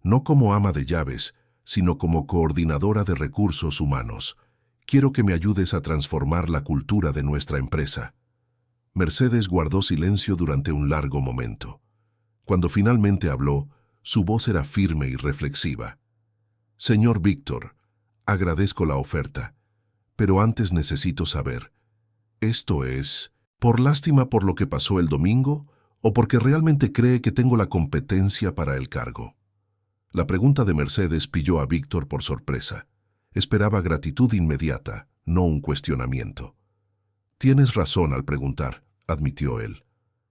«no como ama de llaves, sino como coordinadora de recursos humanos. Quiero que me ayudes a transformar la cultura de nuestra empresa». Mercedes guardó silencio durante un largo momento. Cuando finalmente habló, su voz era firme y reflexiva. «Señor Víctor, agradezco la oferta, pero antes necesito saber, ¿esto es por lástima por lo que pasó el domingo o porque realmente cree que tengo la competencia para el cargo?» La pregunta de Mercedes pilló a Víctor por sorpresa. Esperaba gratitud inmediata, no un cuestionamiento. «Tienes razón al preguntar», admitió él.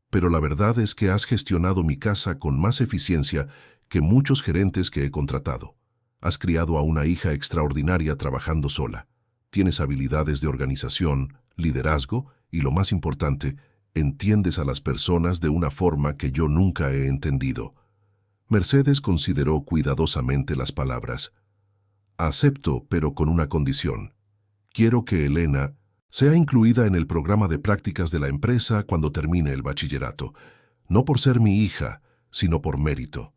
«Pero la verdad es que has gestionado mi casa con más eficiencia que muchos gerentes que he contratado. Has criado a una hija extraordinaria trabajando sola. Tienes habilidades de organización, liderazgo y, lo más importante, entiendes a las personas de una forma que yo nunca he entendido». Mercedes consideró cuidadosamente las palabras. «Acepto, pero con una condición. Quiero que Elena sea incluida en el programa de prácticas de la empresa cuando termine el bachillerato, no por ser mi hija, sino por mérito».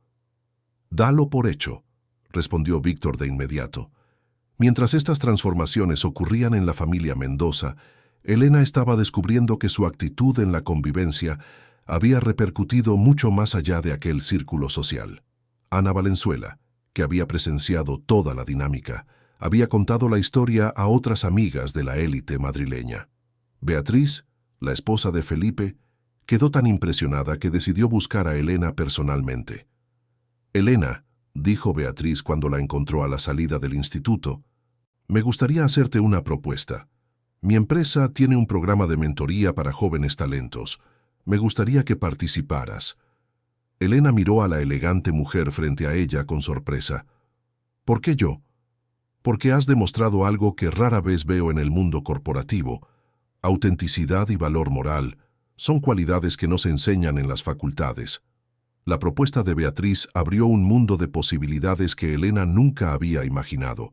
«Dalo por hecho», respondió Víctor de inmediato. Mientras estas transformaciones ocurrían en la familia Mendoza, Elena estaba descubriendo que su actitud en la convivencia había repercutido mucho más allá de aquel círculo social. Ana Valenzuela, que había presenciado toda la dinámica, había contado la historia a otras amigas de la élite madrileña. Beatriz, la esposa de Felipe, quedó tan impresionada que decidió buscar a Elena personalmente. «Elena», dijo Beatriz cuando la encontró a la salida del instituto, «me gustaría hacerte una propuesta. Mi empresa tiene un programa de mentoría para jóvenes talentos. Me gustaría que participaras». Elena miró a la elegante mujer frente a ella con sorpresa. «¿Por qué yo?». «Porque has demostrado algo que rara vez veo en el mundo corporativo. Autenticidad y valor moral son cualidades que no se enseñan en las facultades». La propuesta de Beatriz abrió un mundo de posibilidades que Elena nunca había imaginado.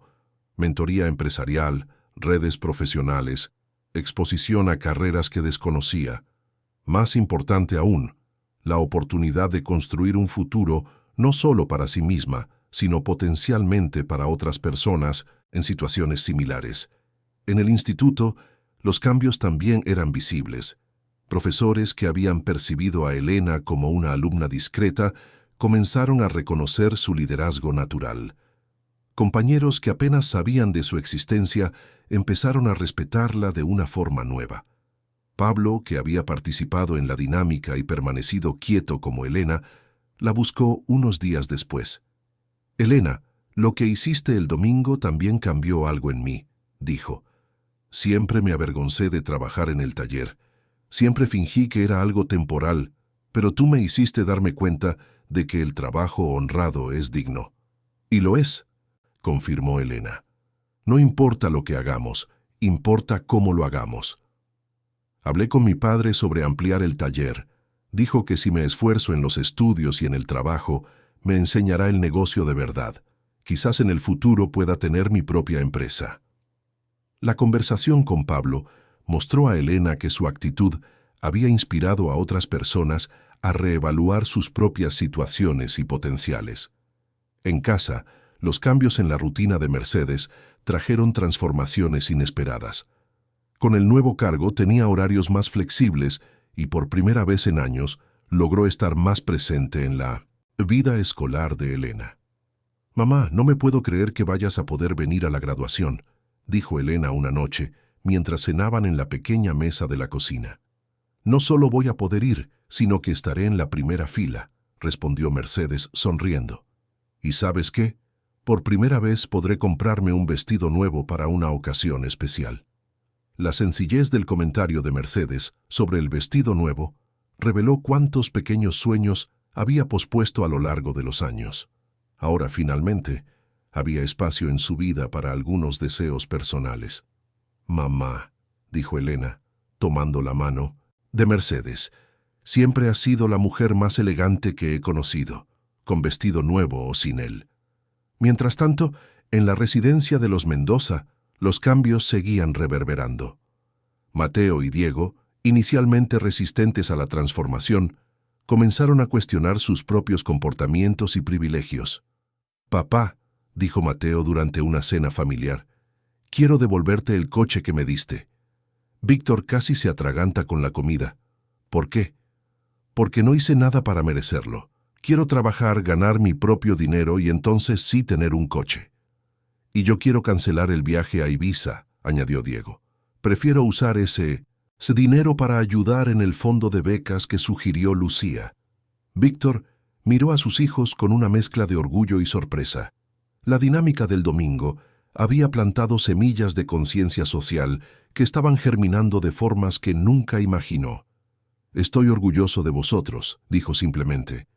Mentoría empresarial, redes profesionales, exposición a carreras que desconocía. Más importante aún, la oportunidad de construir un futuro no solo para sí misma, sino potencialmente para otras personas en situaciones similares. En el instituto, los cambios también eran visibles. Profesores que habían percibido a Elena como una alumna discreta comenzaron a reconocer su liderazgo natural. Compañeros que apenas sabían de su existencia empezaron a respetarla de una forma nueva. Pablo, que había participado en la dinámica y permanecido quieto como Elena, la buscó unos días después. «Elena, lo que hiciste el domingo también cambió algo en mí», dijo. «Siempre me avergoncé de trabajar en el taller. Siempre fingí que era algo temporal, pero tú me hiciste darme cuenta de que el trabajo honrado es digno». «Y lo es», confirmó Elena. «No importa lo que hagamos, importa cómo lo hagamos». Hablé con mi padre sobre ampliar el taller. Dijo que si me esfuerzo en los estudios y en el trabajo, me enseñará el negocio de verdad. Quizás en el futuro pueda tener mi propia empresa. La conversación con Pablo mostró a Elena que su actitud había inspirado a otras personas a reevaluar sus propias situaciones y potenciales. En casa, los cambios en la rutina de Mercedes trajeron transformaciones inesperadas. Con el nuevo cargo tenía horarios más flexibles y por primera vez en años logró estar más presente en la vida escolar de Elena. «Mamá, no me puedo creer que vayas a poder venir a la graduación», dijo Elena una noche, mientras cenaban en la pequeña mesa de la cocina. «No solo voy a poder ir, sino que estaré en la primera fila», respondió Mercedes sonriendo. «¿Y sabes qué? Por primera vez podré comprarme un vestido nuevo para una ocasión especial». La sencillez del comentario de Mercedes sobre el vestido nuevo reveló cuántos pequeños sueños había pospuesto a lo largo de los años. Ahora, finalmente, había espacio en su vida para algunos deseos personales. «Mamá», dijo Elena, tomando la mano de Mercedes, «siempre has sido la mujer más elegante que he conocido, con vestido nuevo o sin él». Mientras tanto, en la residencia de los Mendoza, los cambios seguían reverberando. Mateo y Diego, inicialmente resistentes a la transformación, comenzaron a cuestionar sus propios comportamientos y privilegios. «Papá», dijo Mateo durante una cena familiar, «quiero devolverte el coche que me diste». Víctor casi se atraganta con la comida. «¿Por qué?» «Porque no hice nada para merecerlo. Quiero trabajar, ganar mi propio dinero y entonces sí tener un coche». «Y yo quiero cancelar el viaje a Ibiza», añadió Diego. «Prefiero usar ese dinero para ayudar en el fondo de becas que sugirió Lucía». Víctor miró a sus hijos con una mezcla de orgullo y sorpresa. La dinámica del domingo había plantado semillas de conciencia social que estaban germinando de formas que nunca imaginó. «Estoy orgulloso de vosotros», dijo simplemente,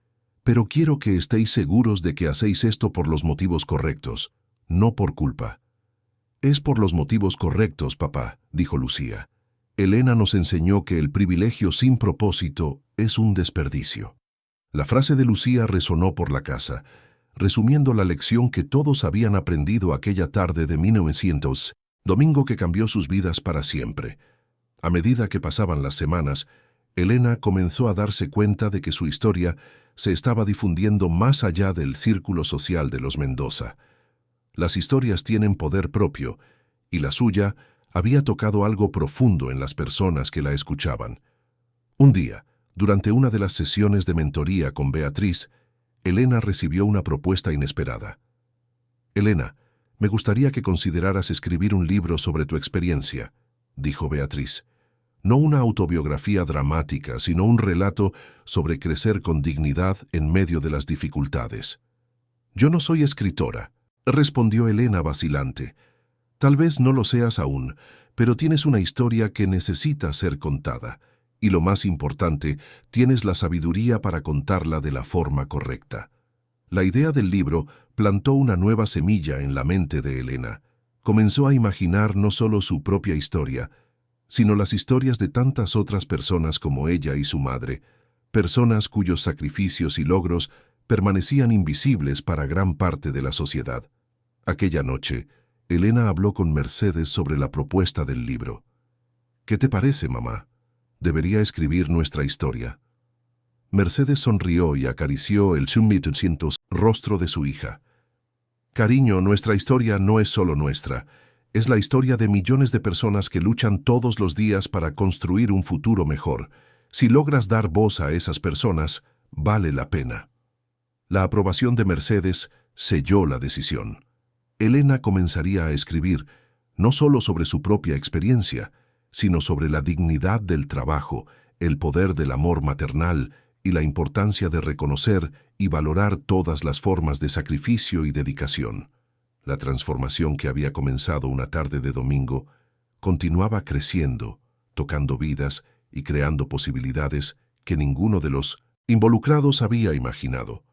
«pero quiero que estéis seguros de que hacéis esto por los motivos correctos, no por culpa». «Es por los motivos correctos, papá», dijo Lucía. «Elena nos enseñó que el privilegio sin propósito es un desperdicio». La frase de Lucía resonó por la casa, resumiendo la lección que todos habían aprendido aquella tarde de 1900, domingo que cambió sus vidas para siempre. A medida que pasaban las semanas, Elena comenzó a darse cuenta de que su historia se estaba difundiendo más allá del círculo social de los Mendoza. Las historias tienen poder propio, y la suya había tocado algo profundo en las personas que la escuchaban. Un día, durante una de las sesiones de mentoría con Beatriz, Elena recibió una propuesta inesperada. «Elena, me gustaría que consideraras escribir un libro sobre tu experiencia», dijo Beatriz. «No una autobiografía dramática, sino un relato sobre crecer con dignidad en medio de las dificultades». «Yo no soy escritora», respondió Elena vacilante. «Tal vez no lo seas aún, pero tienes una historia que necesita ser contada. Y lo más importante, tienes la sabiduría para contarla de la forma correcta». La idea del libro plantó una nueva semilla en la mente de Elena. Comenzó a imaginar no solo su propia historia, sino las historias de tantas otras personas como ella y su madre, personas cuyos sacrificios y logros permanecían invisibles para gran parte de la sociedad. Aquella noche, Elena habló con Mercedes sobre la propuesta del libro. «¿Qué te parece, mamá? ¿Debería escribir nuestra historia?» Mercedes sonrió y acarició el rostro de su hija. «Cariño, nuestra historia no es solo nuestra. Es la historia de millones de personas que luchan todos los días para construir un futuro mejor. Si logras dar voz a esas personas, vale la pena». La aprobación de Mercedes selló la decisión. Elena comenzaría a escribir no solo sobre su propia experiencia, sino sobre la dignidad del trabajo, el poder del amor maternal y la importancia de reconocer y valorar todas las formas de sacrificio y dedicación. La transformación que había comenzado una tarde de domingo continuaba creciendo, tocando vidas y creando posibilidades que ninguno de los involucrados había imaginado.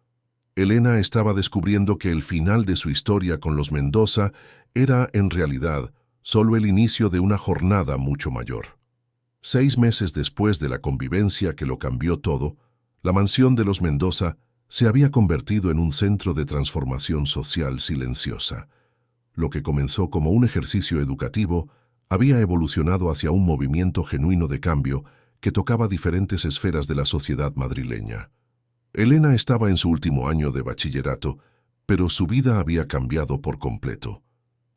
Elena estaba descubriendo que el final de su historia con los Mendoza era, en realidad, solo el inicio de una jornada mucho mayor. 6 meses después de la convivencia que lo cambió todo, la mansión de los Mendoza se había convertido en un centro de transformación social silenciosa. Lo que comenzó como un ejercicio educativo había evolucionado hacia un movimiento genuino de cambio que tocaba diferentes esferas de la sociedad madrileña. Elena estaba en su último año de bachillerato, pero su vida había cambiado por completo.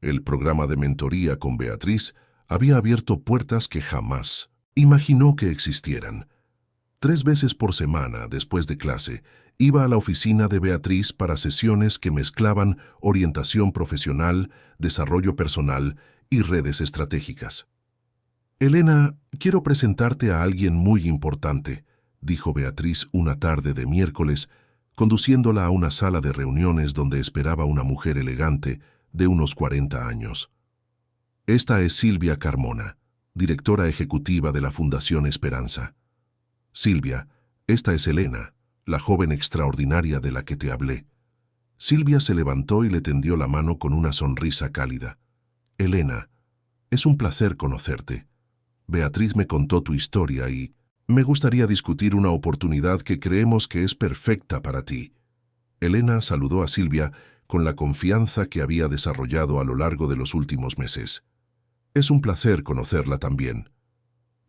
El programa de mentoría con Beatriz había abierto puertas que jamás imaginó que existieran. 3 veces por semana, después de clase, iba a la oficina de Beatriz para sesiones que mezclaban orientación profesional, desarrollo personal y redes estratégicas. «Elena, quiero presentarte a alguien muy importante», dijo Beatriz una tarde de miércoles, conduciéndola a una sala de reuniones donde esperaba una mujer elegante de unos 40 años. «Esta es Silvia Carmona, directora ejecutiva de la Fundación Esperanza. Silvia, esta es Elena, la joven extraordinaria de la que te hablé». Silvia se levantó y le tendió la mano con una sonrisa cálida. «Elena, es un placer conocerte. Beatriz me contó tu historia y me gustaría discutir una oportunidad que creemos que es perfecta para ti». Elena saludó a Silvia con la confianza que había desarrollado a lo largo de los últimos meses. «Es un placer conocerla también.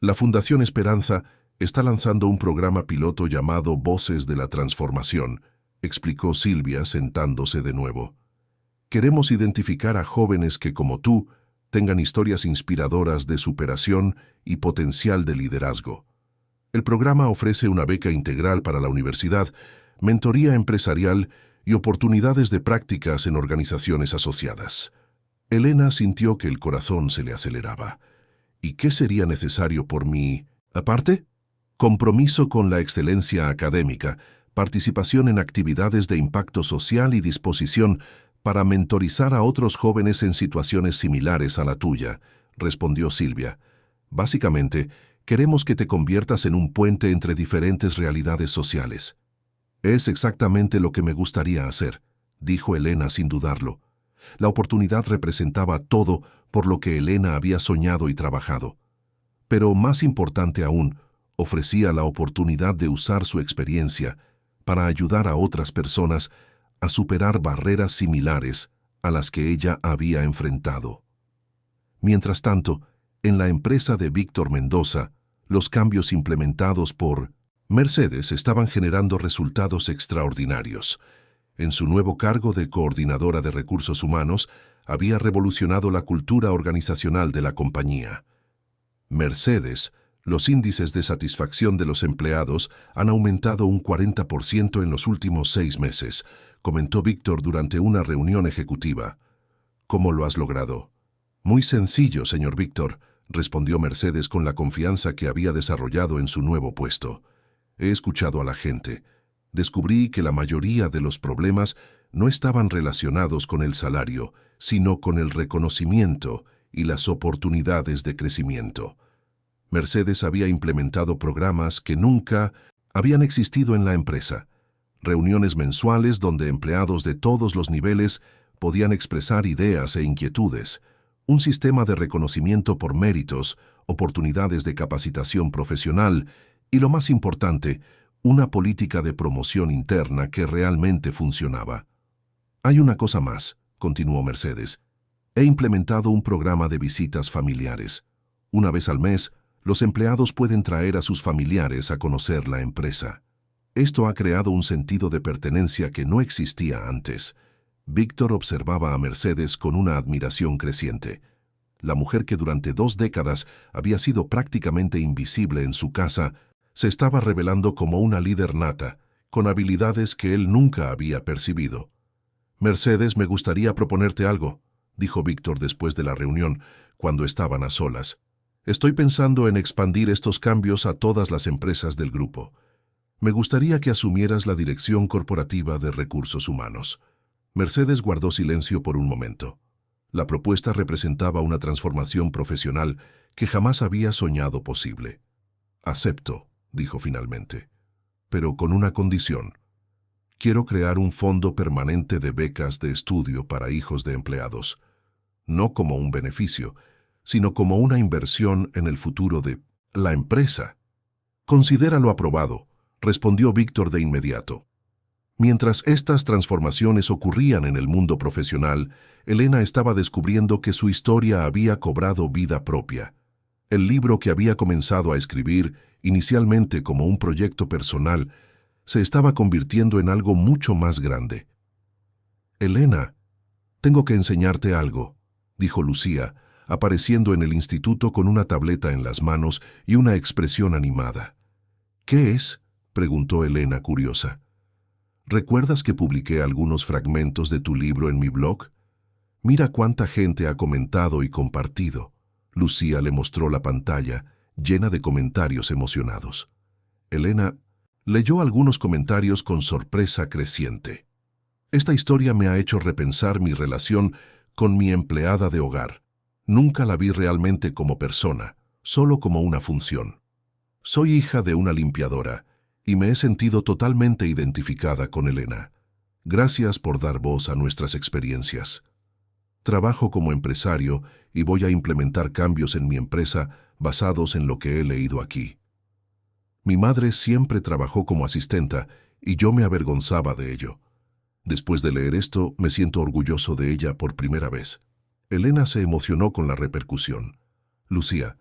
La Fundación Esperanza está lanzando un programa piloto llamado Voces de la Transformación», explicó Silvia sentándose de nuevo. «Queremos identificar a jóvenes que, como tú, tengan historias inspiradoras de superación y potencial de liderazgo. El programa ofrece una beca integral para la universidad, mentoría empresarial y oportunidades de prácticas en organizaciones asociadas». Elena sintió que el corazón se le aceleraba. «¿Y qué sería necesario por mí, aparte?» «Compromiso con la excelencia académica, participación en actividades de impacto social y disposición para mentorizar a otros jóvenes en situaciones similares a la tuya», respondió Silvia. «Básicamente, queremos que te conviertas en un puente entre diferentes realidades sociales». «Es exactamente lo que me gustaría hacer», dijo Elena sin dudarlo. La oportunidad representaba todo por lo que Elena había soñado y trabajado. Pero más importante aún, ofrecía la oportunidad de usar su experiencia para ayudar a otras personas a superar barreras similares a las que ella había enfrentado. Mientras tanto, en la empresa de Víctor Mendoza, los cambios implementados por Mercedes estaban generando resultados extraordinarios. En su nuevo cargo de coordinadora de recursos humanos, había revolucionado la cultura organizacional de la compañía. Mercedes, los índices de satisfacción de los empleados han aumentado un 40% en los últimos 6 meses, comentó Víctor durante una reunión ejecutiva. «¿Cómo lo has logrado?» «Muy sencillo, señor Víctor», respondió Mercedes con la confianza que había desarrollado en su nuevo puesto. «He escuchado a la gente. Descubrí que la mayoría de los problemas no estaban relacionados con el salario, sino con el reconocimiento y las oportunidades de crecimiento». Mercedes había implementado programas que nunca habían existido en la empresa. Reuniones mensuales donde empleados de todos los niveles podían expresar ideas e inquietudes, un sistema de reconocimiento por méritos, oportunidades de capacitación profesional y, lo más importante, una política de promoción interna que realmente funcionaba. «Hay una cosa más», continuó Mercedes. «He implementado un programa de visitas familiares. Una vez al mes, los empleados pueden traer a sus familiares a conocer la empresa. Esto ha creado un sentido de pertenencia que no existía antes». Víctor observaba a Mercedes con una admiración creciente. La mujer que durante 2 décadas había sido prácticamente invisible en su casa, se estaba revelando como una líder nata, con habilidades que él nunca había percibido. «Mercedes, me gustaría proponerte algo», dijo Víctor después de la reunión, cuando estaban a solas. «Estoy pensando en expandir estos cambios a todas las empresas del grupo. Me gustaría que asumieras la dirección corporativa de recursos humanos». Mercedes guardó silencio por un momento. La propuesta representaba una transformación profesional que jamás había soñado posible. «Acepto», dijo finalmente, «pero con una condición. Quiero crear un fondo permanente de becas de estudio para hijos de empleados, no como un beneficio, sino como una inversión en el futuro de la empresa». «Considéralo aprobado», respondió Víctor de inmediato. Mientras estas transformaciones ocurrían en el mundo profesional, Elena estaba descubriendo que su historia había cobrado vida propia. El libro que había comenzado a escribir, inicialmente como un proyecto personal, se estaba convirtiendo en algo mucho más grande. «Elena, tengo que enseñarte algo», dijo Lucía, apareciendo en el instituto con una tableta en las manos y una expresión animada. ¿Qué es?, preguntó Elena curiosa. ¿Recuerdas que publiqué algunos fragmentos de tu libro en mi blog? Mira cuánta gente ha comentado y compartido. Lucía le mostró la pantalla, llena de comentarios emocionados. Elena leyó algunos comentarios con sorpresa creciente. Esta historia me ha hecho repensar mi relación con mi empleada de hogar. Nunca la vi realmente como persona, solo como una función. Soy hija de una limpiadora y me he sentido totalmente identificada con Elena. Gracias por dar voz a nuestras experiencias. Trabajo como empresario y voy a implementar cambios en mi empresa basados en lo que he leído aquí. Mi madre siempre trabajó como asistenta y yo me avergonzaba de ello. Después de leer esto, me siento orgulloso de ella por primera vez. Elena se emocionó con la repercusión. Lucía,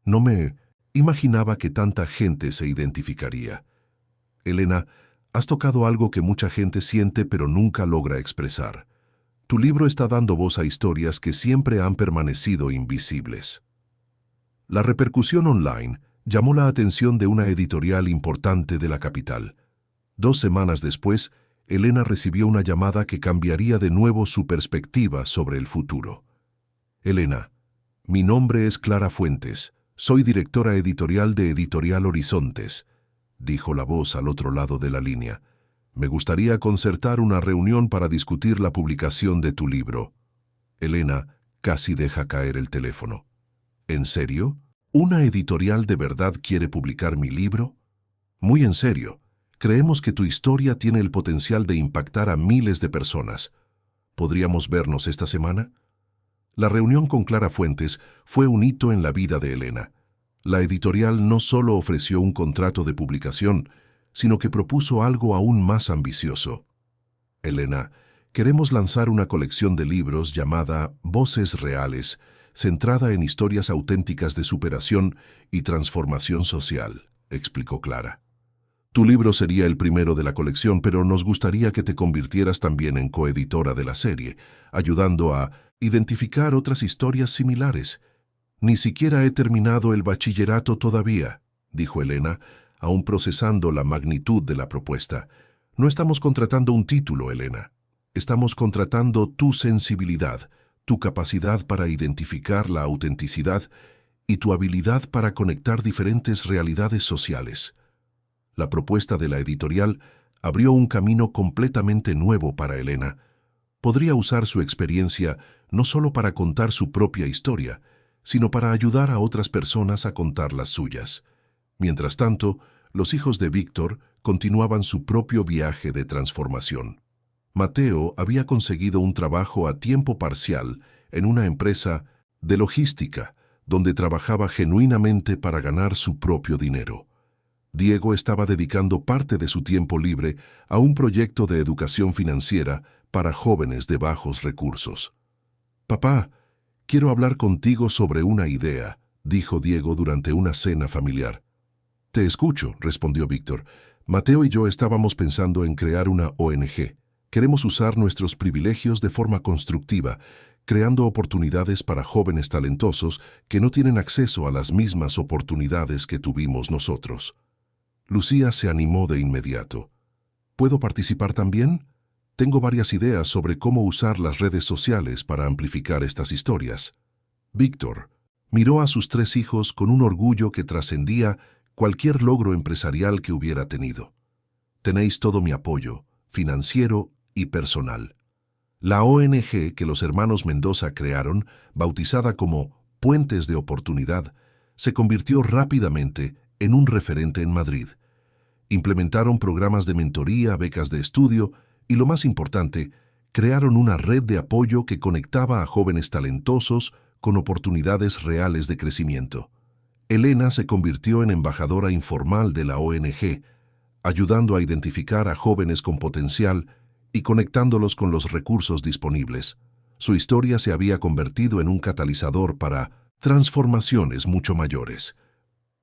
no me imaginaba que tanta gente se identificaría. Elena, has tocado algo que mucha gente siente pero nunca logra expresar. Tu libro está dando voz a historias que siempre han permanecido invisibles. La repercusión online llamó la atención de una editorial importante de la capital. 2 semanas después, Elena recibió una llamada que cambiaría de nuevo su perspectiva sobre el futuro. Elena, mi nombre es Clara Fuentes, soy directora editorial de Editorial Horizontes, dijo la voz al otro lado de la línea. Me gustaría concertar una reunión para discutir la publicación de tu libro. Elena casi deja caer el teléfono. ¿En serio? ¿Una editorial de verdad quiere publicar mi libro? Muy en serio. Creemos que tu historia tiene el potencial de impactar a miles de personas. ¿Podríamos vernos esta semana? La reunión con Clara Fuentes fue un hito en la vida de Elena. La editorial no solo ofreció un contrato de publicación, sino que propuso algo aún más ambicioso. Elena, queremos lanzar una colección de libros llamada Voces Reales, centrada en historias auténticas de superación y transformación social, explicó Clara. Tu libro sería el primero de la colección, pero nos gustaría que te convirtieras también en coeditora de la serie, ayudando a identificar otras historias similares. Ni siquiera he terminado el bachillerato todavía, dijo Elena, aún procesando la magnitud de la propuesta. No estamos contratando un título, Elena. Estamos contratando tu sensibilidad, tu capacidad para identificar la autenticidad y tu habilidad para conectar diferentes realidades sociales. La propuesta de la editorial abrió un camino completamente nuevo para Elena. Podría usar su experiencia no solo para contar su propia historia, sino para ayudar a otras personas a contar las suyas. Mientras tanto, los hijos de Víctor continuaban su propio viaje de transformación. Mateo había conseguido un trabajo a tiempo parcial en una empresa de logística, donde trabajaba genuinamente para ganar su propio dinero. Diego estaba dedicando parte de su tiempo libre a un proyecto de educación financiera para jóvenes de bajos recursos. «Papá, quiero hablar contigo sobre una idea», dijo Diego durante una cena familiar. «Te escucho», respondió Víctor. «Mateo y yo estábamos pensando en crear una ONG. Queremos usar nuestros privilegios de forma constructiva, creando oportunidades para jóvenes talentosos que no tienen acceso a las mismas oportunidades que tuvimos nosotros». Lucía se animó de inmediato. ¿Puedo participar también? Tengo varias ideas sobre cómo usar las redes sociales para amplificar estas historias. Víctor miró a sus 3 hijos con un orgullo que trascendía cualquier logro empresarial que hubiera tenido. Tenéis todo mi apoyo, financiero y personal. La ONG que los hermanos Mendoza crearon, bautizada como Puentes de Oportunidad, se convirtió rápidamente en un referente en Madrid. Implementaron programas de mentoría, becas de estudio y, lo más importante, crearon una red de apoyo que conectaba a jóvenes talentosos con oportunidades reales de crecimiento. Elena se convirtió en embajadora informal de la ONG, ayudando a identificar a jóvenes con potencial y conectándolos con los recursos disponibles. Su historia se había convertido en un catalizador para transformaciones mucho mayores.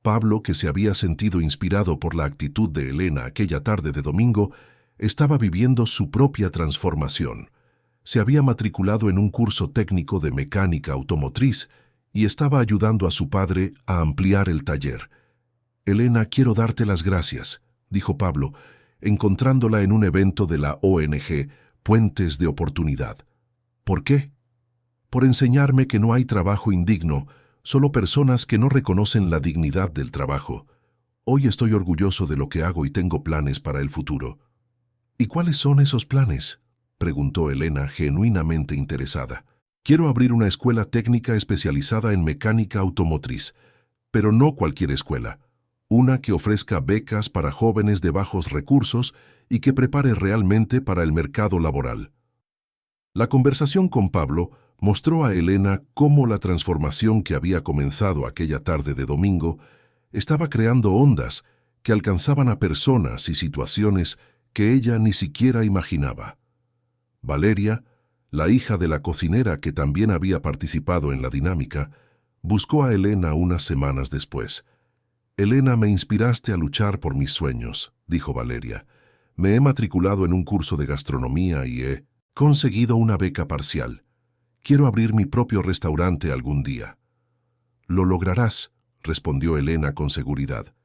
Pablo, que se había sentido inspirado por la actitud de Elena aquella tarde de domingo, estaba viviendo su propia transformación. Se había matriculado en un curso técnico de mecánica automotriz y estaba ayudando a su padre a ampliar el taller. «Elena, quiero darte las gracias», dijo Pablo, encontrándola en un evento de la ONG Puentes de Oportunidad. «¿Por qué?» «Por enseñarme que no hay trabajo indigno, solo personas que no reconocen la dignidad del trabajo. Hoy estoy orgulloso de lo que hago y tengo planes para el futuro». «¿Y cuáles son esos planes?», preguntó Elena, genuinamente interesada. «Quiero abrir una escuela técnica especializada en mecánica automotriz, pero no cualquier escuela. Una que ofrezca becas para jóvenes de bajos recursos y que prepare realmente para el mercado laboral». La conversación con Pablo mostró a Elena cómo la transformación que había comenzado aquella tarde de domingo estaba creando ondas que alcanzaban a personas y situaciones que ella ni siquiera imaginaba. Valeria, la hija de la cocinera que también había participado en la dinámica, buscó a Elena unas semanas después. «Elena, me inspiraste a luchar por mis sueños», dijo Valeria. «Me he matriculado en un curso de gastronomía y he conseguido una beca parcial. Quiero abrir mi propio restaurante algún día». «Lo lograrás», respondió Elena con seguridad.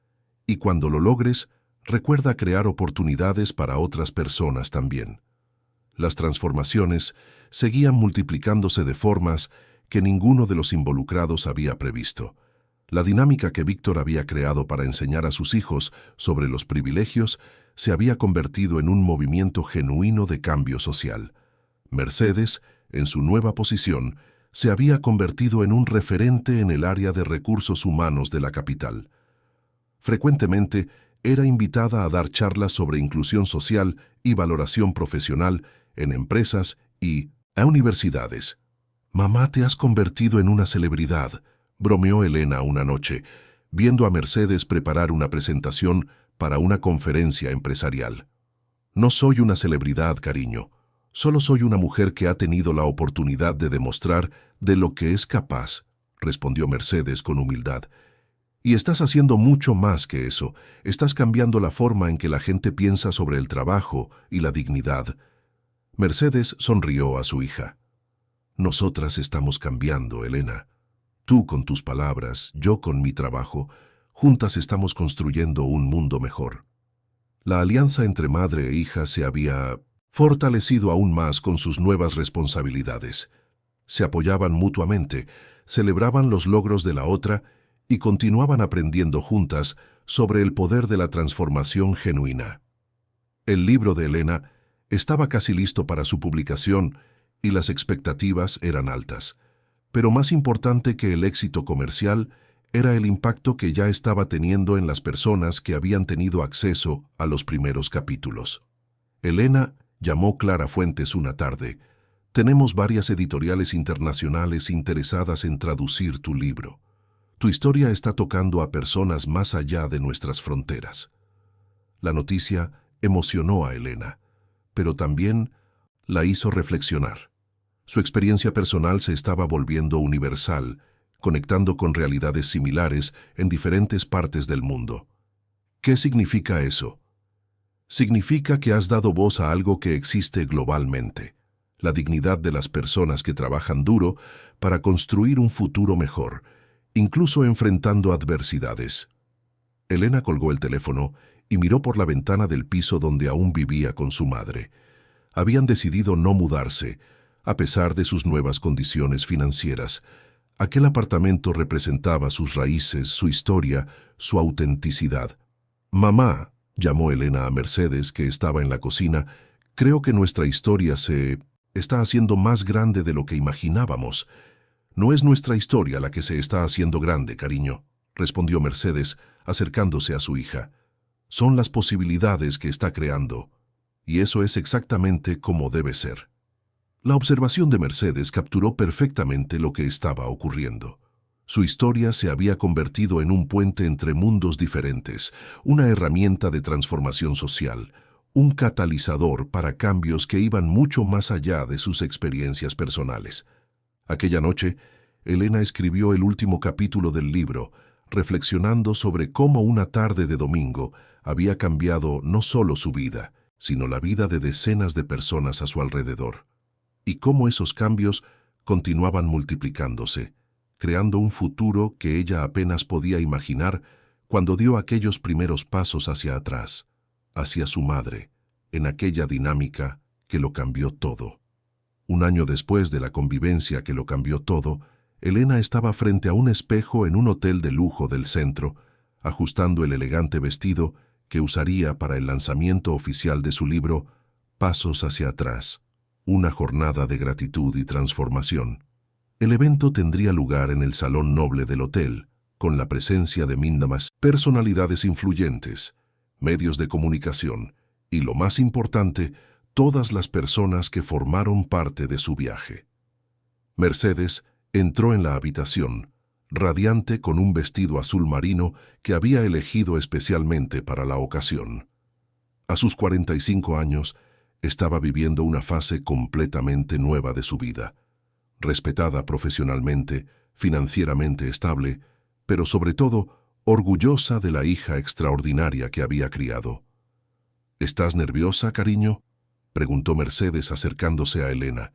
«Y cuando lo logres, recuerda crear oportunidades para otras personas también». Las transformaciones seguían multiplicándose de formas que ninguno de los involucrados había previsto. La dinámica que Víctor había creado para enseñar a sus hijos sobre los privilegios se había convertido en un movimiento genuino de cambio social. Mercedes, en su nueva posición, se había convertido en un referente en el área de recursos humanos de la capital. Frecuentemente, era invitada a dar charlas sobre inclusión social y valoración profesional en empresas y a universidades. «Mamá, te has convertido en una celebridad», bromeó Elena una noche, viendo a Mercedes preparar una presentación para una conferencia empresarial. «No soy una celebridad, cariño. Solo soy una mujer que ha tenido la oportunidad de demostrar de lo que es capaz», respondió Mercedes con humildad. «Y estás haciendo mucho más que eso. Estás cambiando la forma en que la gente piensa sobre el trabajo y la dignidad». Mercedes sonrió a su hija. «Nosotras estamos cambiando, Elena. Tú con tus palabras, yo con mi trabajo, juntas estamos construyendo un mundo mejor». La alianza entre madre e hija se había fortalecido aún más con sus nuevas responsabilidades. Se apoyaban mutuamente, celebraban los logros de la otra y continuaban aprendiendo juntas sobre el poder de la transformación genuina. El libro de Elena estaba casi listo para su publicación y las expectativas eran altas. Pero más importante que el éxito comercial era el impacto que ya estaba teniendo en las personas que habían tenido acceso a los primeros capítulos. Elena llamó Clara Fuentes una tarde. «Tenemos varias editoriales internacionales interesadas en traducir tu libro. Tu historia está tocando a personas más allá de nuestras fronteras». La noticia emocionó a Elena, pero también la hizo reflexionar. Su experiencia personal se estaba volviendo universal, conectando con realidades similares en diferentes partes del mundo. ¿Qué significa eso? Significa que has dado voz a algo que existe globalmente, la dignidad de las personas que trabajan duro para construir un futuro mejor, incluso enfrentando adversidades. Elena colgó el teléfono y miró por la ventana del piso donde aún vivía con su madre. Habían decidido no mudarse, a pesar de sus nuevas condiciones financieras. Aquel apartamento representaba sus raíces, su historia, su autenticidad. «Mamá», llamó Elena a Mercedes, que estaba en la cocina, «creo que nuestra historia se está haciendo más grande de lo que imaginábamos». «No es nuestra historia la que se está haciendo grande, cariño», respondió Mercedes, acercándose a su hija. «Son las posibilidades que está creando, y eso es exactamente como debe ser». La observación de Mercedes capturó perfectamente lo que estaba ocurriendo. Su historia se había convertido en un puente entre mundos diferentes, una herramienta de transformación social, un catalizador para cambios que iban mucho más allá de sus experiencias personales. Aquella noche, Elena escribió el último capítulo del libro, reflexionando sobre cómo una tarde de domingo había cambiado no solo su vida, sino la vida de decenas de personas a su alrededor. y cómo esos cambios continuaban multiplicándose, creando un futuro que ella apenas podía imaginar cuando dio aquellos primeros pasos hacia atrás, hacia su madre, en aquella dinámica que lo cambió todo. Un año después de la convivencia que lo cambió todo, Elena estaba frente a un espejo en un hotel de lujo del centro, ajustando el elegante vestido que usaría para el lanzamiento oficial de su libro Pasos hacia atrás, una jornada de gratitud y transformación. El evento tendría lugar en el salón noble del hotel, con la presencia de mínimas personalidades influyentes, medios de comunicación y, lo más importante, todas las personas que formaron parte de su viaje. Mercedes entró en la habitación, radiante con un vestido azul marino que había elegido especialmente para la ocasión. A sus 45 años, estaba viviendo una fase completamente nueva de su vida, respetada profesionalmente, financieramente estable, pero sobre todo orgullosa de la hija extraordinaria que había criado. ¿Estás nerviosa, cariño?, preguntó Mercedes acercándose a Elena.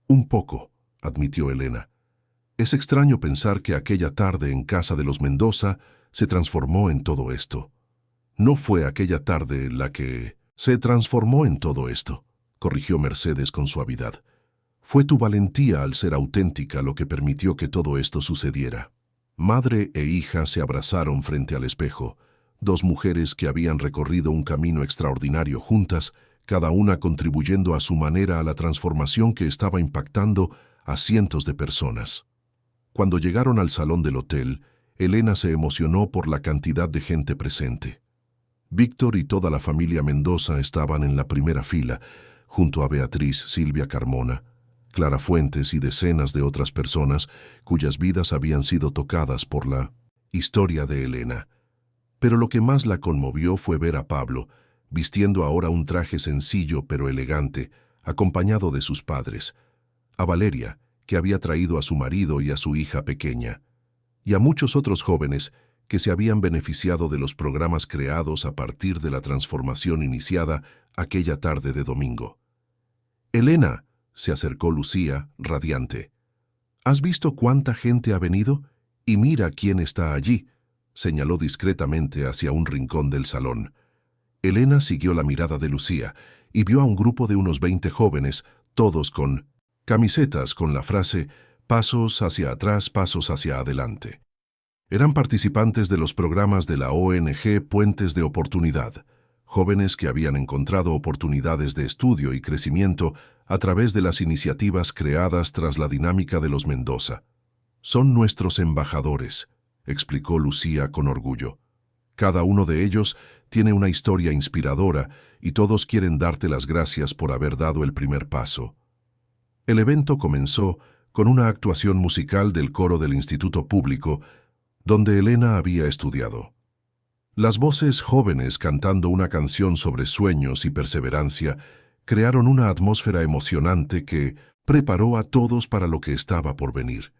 Un poco, admitió Elena. Es extraño pensar que aquella tarde en casa de los Mendoza se transformó en todo esto. No fue aquella tarde la que se transformó en todo esto, corrigió Mercedes con suavidad. Fue tu valentía al ser auténtica lo que permitió que todo esto sucediera. Madre e hija se abrazaron frente al espejo, dos mujeres que habían recorrido un camino extraordinario juntas, cada una contribuyendo a su manera a la transformación que estaba impactando a cientos de personas. Cuando llegaron al salón del hotel, Elena se emocionó por la cantidad de gente presente. Víctor y toda la familia Mendoza estaban en la primera fila, junto a Beatriz Silvia Carmona, Clara Fuentes y decenas de otras personas cuyas vidas habían sido tocadas por la historia de Elena. Pero lo que más la conmovió fue ver a Pablo, vistiendo ahora un traje sencillo pero elegante, acompañado de sus padres, a Valeria, que había traído a su marido y a su hija pequeña, y a muchos otros jóvenes que se habían beneficiado de los programas creados a partir de la transformación iniciada aquella tarde de domingo. «Elena», se acercó Lucía, radiante. «¿Has visto cuánta gente ha venido? Y mira quién está allí», señaló discretamente hacia un rincón del salón. Elena siguió la mirada de Lucía y vio a un grupo de unos 20 jóvenes, todos con camisetas con la frase «Pasos hacia atrás, pasos hacia adelante». Eran participantes de los programas de la ONG Puentes de Oportunidad, jóvenes que habían encontrado oportunidades de estudio y crecimiento a través de las iniciativas creadas tras la dinámica de los Mendoza. «Son nuestros embajadores», explicó Lucía con orgullo. «Cada uno de ellos tiene una historia inspiradora y todos quieren darte las gracias por haber dado el primer paso». El evento comenzó con una actuación musical del coro del Instituto Público, donde Elena había estudiado. Las voces jóvenes cantando una canción sobre sueños y perseverancia crearon una atmósfera emocionante que preparó a todos para lo que estaba por venir.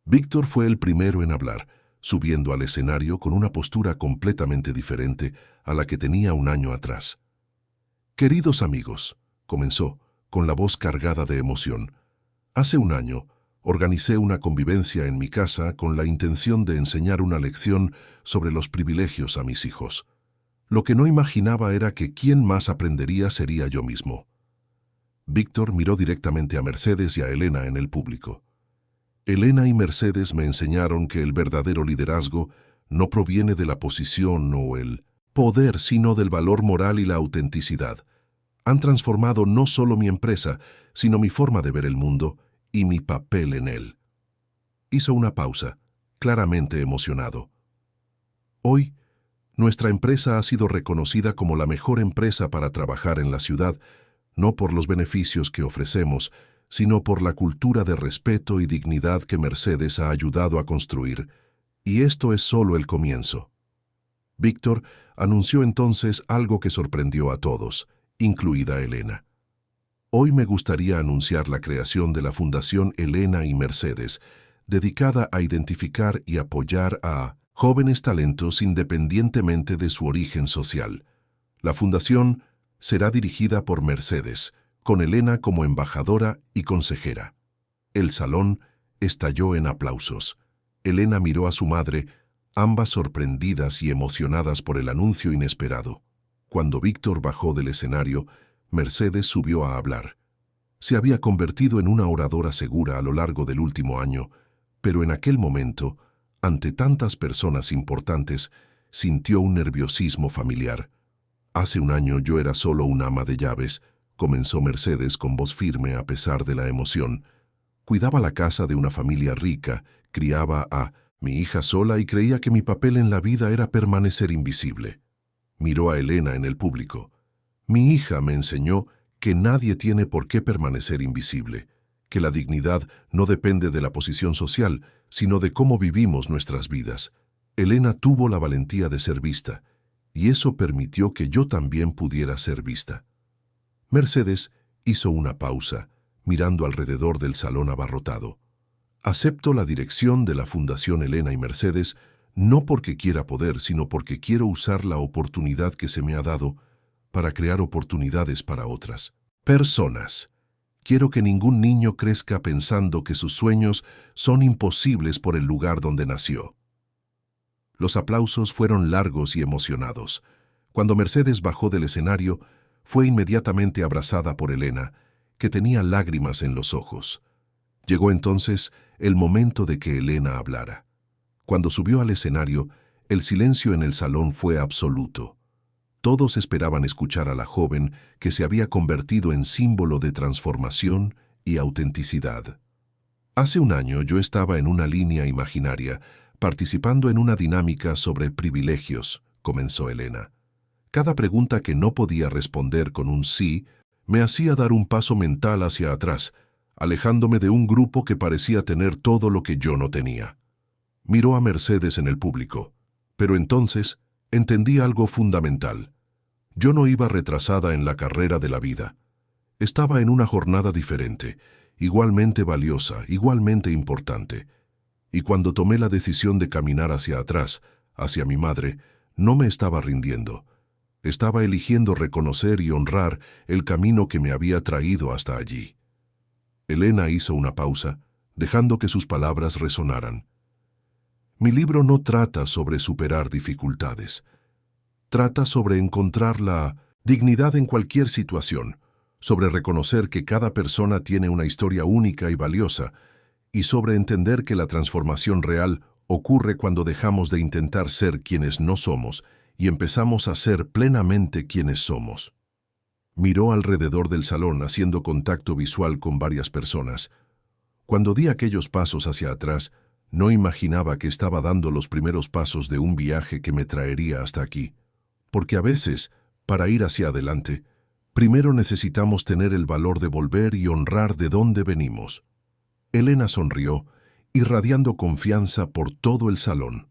Víctor fue el primero en hablar, subiendo al escenario con una postura completamente diferente a la que tenía un año atrás. «Queridos amigos», comenzó, con la voz cargada de emoción, «hace un año organicé una convivencia en mi casa con la intención de enseñar una lección sobre los privilegios a mis hijos. Lo que no imaginaba era que quien más aprendería sería yo mismo». Víctor miró directamente a Mercedes y a Elena en el público. «Elena y Mercedes me enseñaron que el verdadero liderazgo no proviene de la posición o el poder, sino del valor moral y la autenticidad. Han transformado no solo mi empresa, sino mi forma de ver el mundo y mi papel en él». Hizo una pausa, claramente emocionado. «Hoy, nuestra empresa ha sido reconocida como la mejor empresa para trabajar en la ciudad, no por los beneficios que ofrecemos, sino por la cultura de respeto y dignidad que Mercedes ha ayudado a construir, y esto es solo el comienzo». Víctor anunció entonces algo que sorprendió a todos, incluida Elena. «Hoy me gustaría anunciar la creación de la Fundación Elena y Mercedes, dedicada a identificar y apoyar a jóvenes talentos independientemente de su origen social. La fundación será dirigida por Mercedes, con Elena como embajadora y consejera. El salón estalló en aplausos. Elena miró a su madre, ambas sorprendidas y emocionadas por el anuncio inesperado. Cuando Víctor bajó del escenario, Mercedes subió a hablar. Se había convertido en una oradora segura a lo largo del último año, pero en aquel momento, ante tantas personas importantes, sintió un nerviosismo familiar. Hace un año yo era solo un ama de llaves, comenzó Mercedes con voz firme a pesar de la emoción. Cuidaba la casa de una familia rica, criaba a mi hija sola y creía que mi papel en la vida era permanecer invisible. Miró a Elena en el público. Mi hija me enseñó que nadie tiene por qué permanecer invisible, que la dignidad no depende de la posición social, sino de cómo vivimos nuestras vidas. Elena tuvo la valentía de ser vista, y eso permitió que yo también pudiera ser vista. Mercedes hizo una pausa, mirando alrededor del salón abarrotado. Acepto la dirección de la Fundación Elena y Mercedes, no porque quiera poder, sino porque quiero usar la oportunidad que se me ha dado para crear oportunidades para otras personas. Quiero que ningún niño crezca pensando que sus sueños son imposibles por el lugar donde nació. Los aplausos fueron largos y emocionados. Cuando Mercedes bajó del escenario, fue inmediatamente abrazada por Elena, que tenía lágrimas en los ojos. Llegó entonces el momento de que Elena hablara. Cuando subió al escenario, el silencio en el salón fue absoluto. Todos esperaban escuchar a la joven que se había convertido en símbolo de transformación y autenticidad. Hace un año yo estaba en una línea imaginaria, participando en una dinámica sobre privilegios, comenzó Elena. Cada pregunta que no podía responder con un sí, me hacía dar un paso mental hacia atrás, alejándome de un grupo que parecía tener todo lo que yo no tenía. Miró a Mercedes en el público, pero entonces entendí algo fundamental. Yo no iba retrasada en la carrera de la vida. Estaba en una jornada diferente, igualmente valiosa, igualmente importante. Y cuando tomé la decisión de caminar hacia atrás, hacia mi madre, no me estaba rindiendo. Estaba eligiendo reconocer y honrar el camino que me había traído hasta allí. Elena hizo una pausa, dejando que sus palabras resonaran. Mi libro no trata sobre superar dificultades. Trata sobre encontrar la dignidad en cualquier situación, sobre reconocer que cada persona tiene una historia única y valiosa, y sobre entender que la transformación real ocurre cuando dejamos de intentar ser quienes no somos y empezamos a ser plenamente quienes somos. Miró alrededor del salón haciendo contacto visual con varias personas. Cuando di aquellos pasos hacia atrás, no imaginaba que estaba dando los primeros pasos de un viaje que me traería hasta aquí. Porque a veces, para ir hacia adelante, primero necesitamos tener el valor de volver y honrar de dónde venimos. Elena sonrió, irradiando confianza por todo el salón.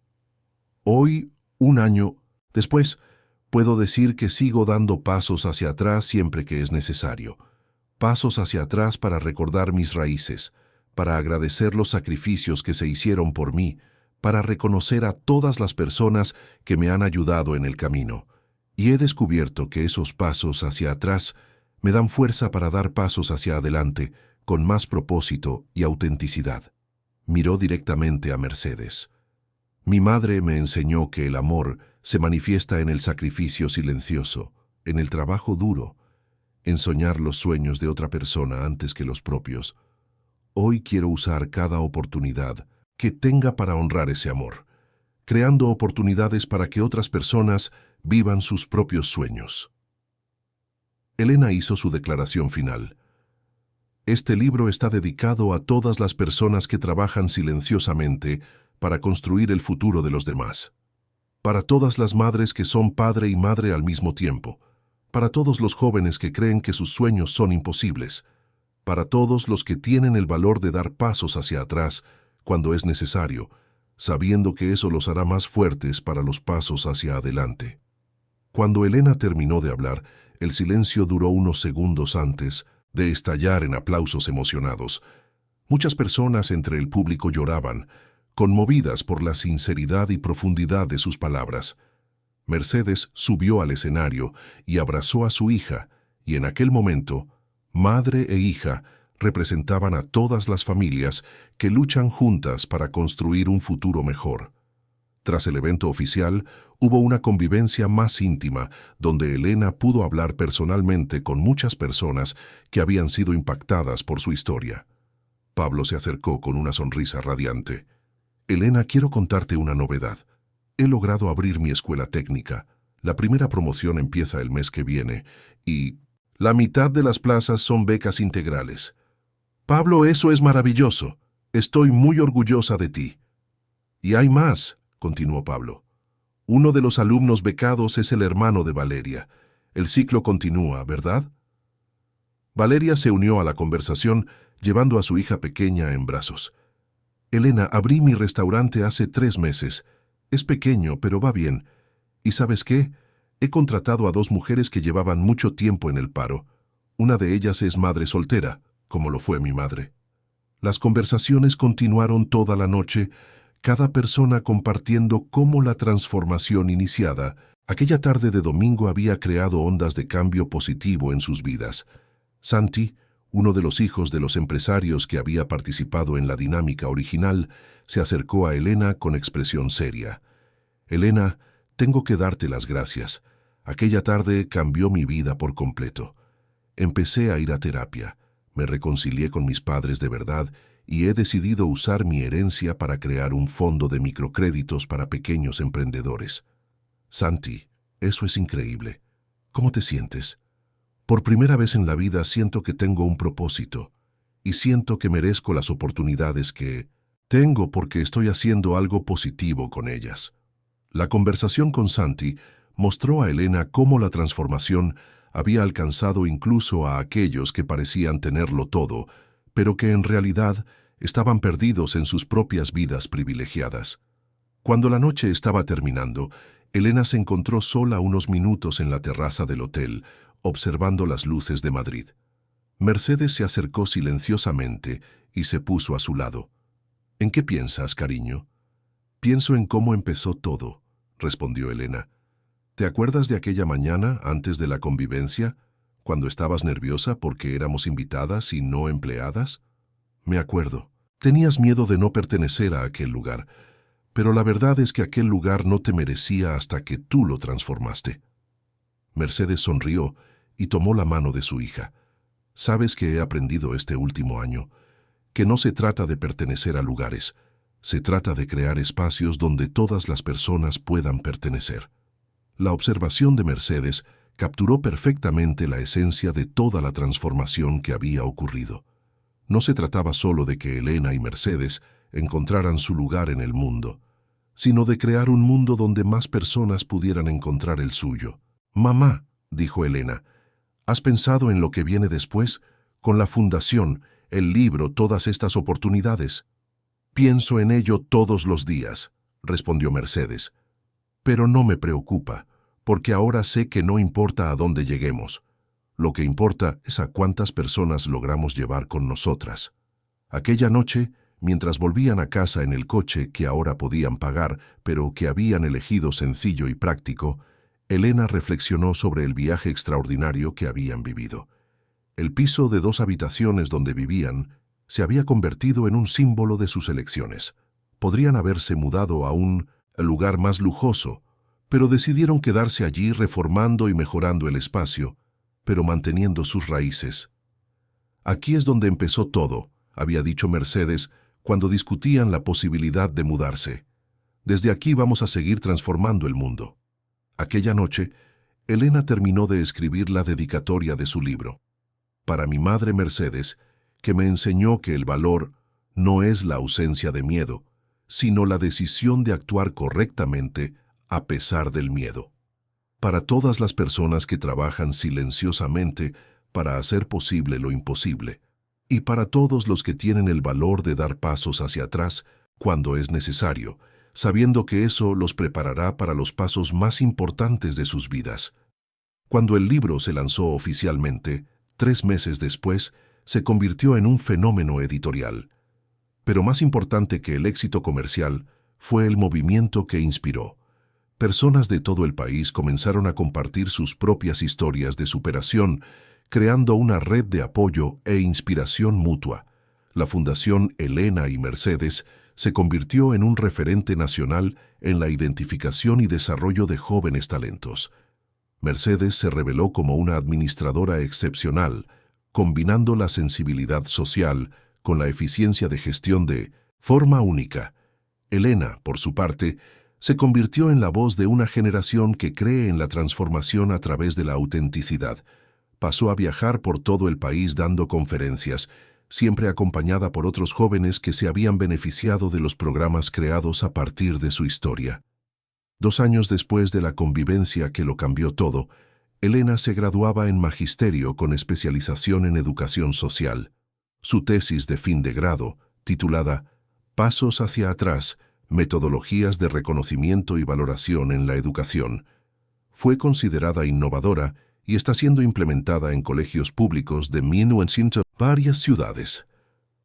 Hoy, un año después, puedo decir que sigo dando pasos hacia atrás siempre que es necesario. Pasos hacia atrás para recordar mis raíces, para agradecer los sacrificios que se hicieron por mí, para reconocer a todas las personas que me han ayudado en el camino. Y he descubierto que esos pasos hacia atrás me dan fuerza para dar pasos hacia adelante, con más propósito y autenticidad. Miró directamente a Mercedes. Mi madre me enseñó que el amor se manifiesta en el sacrificio silencioso, en el trabajo duro, en soñar los sueños de otra persona antes que los propios. Hoy quiero usar cada oportunidad que tenga para honrar ese amor, creando oportunidades para que otras personas vivan sus propios sueños. Elena hizo su declaración final. Este libro está dedicado a todas las personas que trabajan silenciosamente para construir el futuro de los demás. Para todas las madres que son padre y madre al mismo tiempo. Para todos los jóvenes que creen que sus sueños son imposibles. Para todos los que tienen el valor de dar pasos hacia atrás cuando es necesario, sabiendo que eso los hará más fuertes para los pasos hacia adelante. Cuando Elena terminó de hablar, el silencio duró unos segundos antes de estallar en aplausos emocionados. Muchas personas entre el público lloraban, conmovidas por la sinceridad y profundidad de sus palabras. Mercedes subió al escenario y abrazó a su hija, y en aquel momento Madre e hija representaban a todas las familias que luchan juntas para construir un futuro mejor. Tras el evento oficial, hubo una convivencia más íntima, donde Elena pudo hablar personalmente con muchas personas que habían sido impactadas por su historia. Pablo se acercó con una sonrisa radiante. Elena, quiero contarte una novedad. He logrado abrir mi escuela técnica. La primera promoción empieza el mes que viene y la mitad de las plazas son becas integrales. Pablo, eso es maravilloso. Estoy muy orgullosa de ti. Y hay más, continuó Pablo. Uno de los alumnos becados es el hermano de Valeria. El ciclo continúa, ¿verdad? Valeria se unió a la conversación llevando a su hija pequeña en brazos. Elena, abrí mi restaurante hace 3 meses. Es pequeño, pero va bien. ¿Y sabes qué? He contratado a 2 mujeres que llevaban mucho tiempo en el paro. Una de ellas es madre soltera, como lo fue mi madre. Las conversaciones continuaron toda la noche, cada persona compartiendo cómo la transformación iniciada aquella tarde de domingo había creado ondas de cambio positivo en sus vidas. Santi, uno de los hijos de los empresarios que había participado en la dinámica original, se acercó a Elena con expresión seria. Elena, tengo que darte las gracias. Aquella tarde cambió mi vida por completo. Empecé a ir a terapia, me reconcilié con mis padres de verdad y he decidido usar mi herencia para crear un fondo de microcréditos para pequeños emprendedores. Santi, eso es increíble. ¿Cómo te sientes? Por primera vez en la vida siento que tengo un propósito y siento que merezco las oportunidades que tengo porque estoy haciendo algo positivo con ellas. La conversación con Santi mostró a Elena cómo la transformación había alcanzado incluso a aquellos que parecían tenerlo todo, pero que en realidad estaban perdidos en sus propias vidas privilegiadas. Cuando la noche estaba terminando, Elena se encontró sola unos minutos en la terraza del hotel, observando las luces de Madrid. Mercedes se acercó silenciosamente y se puso a su lado. ¿En qué piensas, cariño? Pienso en cómo empezó todo, respondió Elena. ¿Te acuerdas de aquella mañana antes de la convivencia, cuando estabas nerviosa porque éramos invitadas y no empleadas? Me acuerdo. Tenías miedo de no pertenecer a aquel lugar, pero la verdad es que aquel lugar no te merecía hasta que tú lo transformaste. Mercedes sonrió y tomó la mano de su hija. Sabes que he aprendido este último año, que no se trata de pertenecer a lugares, se trata de crear espacios donde todas las personas puedan pertenecer. La observación de Mercedes capturó perfectamente la esencia de toda la transformación que había ocurrido. No se trataba solo de que Elena y Mercedes encontraran su lugar en el mundo, sino de crear un mundo donde más personas pudieran encontrar el suyo. Mamá, dijo Elena, ¿has pensado en lo que viene después? Con la fundación, el libro, todas estas oportunidades. Pienso en ello todos los días, respondió Mercedes. Pero no me preocupa, porque ahora sé que no importa a dónde lleguemos. Lo que importa es a cuántas personas logramos llevar con nosotras. Aquella noche, mientras volvían a casa en el coche que ahora podían pagar, pero que habían elegido sencillo y práctico, Elena reflexionó sobre el viaje extraordinario que habían vivido. El piso de 2 habitaciones donde vivían se había convertido en un símbolo de sus elecciones. Podrían haberse mudado a un lugar más lujoso, pero decidieron quedarse allí reformando y mejorando el espacio, pero manteniendo sus raíces. Aquí es donde empezó todo, había dicho Mercedes cuando discutían la posibilidad de mudarse. Desde aquí vamos a seguir transformando el mundo. Aquella noche, Elena terminó de escribir la dedicatoria de su libro. Para mi madre Mercedes, que me enseñó que el valor no es la ausencia de miedo, sino la decisión de actuar correctamente a pesar del miedo. Para todas las personas que trabajan silenciosamente para hacer posible lo imposible, y para todos los que tienen el valor de dar pasos hacia atrás cuando es necesario, sabiendo que eso los preparará para los pasos más importantes de sus vidas. Cuando el libro se lanzó oficialmente, 3 meses después, se convirtió en un fenómeno editorial. Pero más importante que el éxito comercial fue el movimiento que inspiró. Personas de todo el país comenzaron a compartir sus propias historias de superación, creando una red de apoyo e inspiración mutua. La Fundación Elena y Mercedes se convirtió en un referente nacional en la identificación y desarrollo de jóvenes talentos. Mercedes se reveló como una administradora excepcional, combinando la sensibilidad social con la eficiencia de gestión de forma única. Elena, por su parte, se convirtió en la voz de una generación que cree en la transformación a través de la autenticidad. Pasó a viajar por todo el país dando conferencias, siempre acompañada por otros jóvenes que se habían beneficiado de los programas creados a partir de su historia. 2 años después de la convivencia que lo cambió todo, Elena se graduaba en Magisterio con especialización en Educación Social. Su tesis de fin de grado, titulada Pasos hacia atrás, metodologías de reconocimiento y valoración en la educación, fue considerada innovadora y está siendo implementada en colegios públicos de varias ciudades.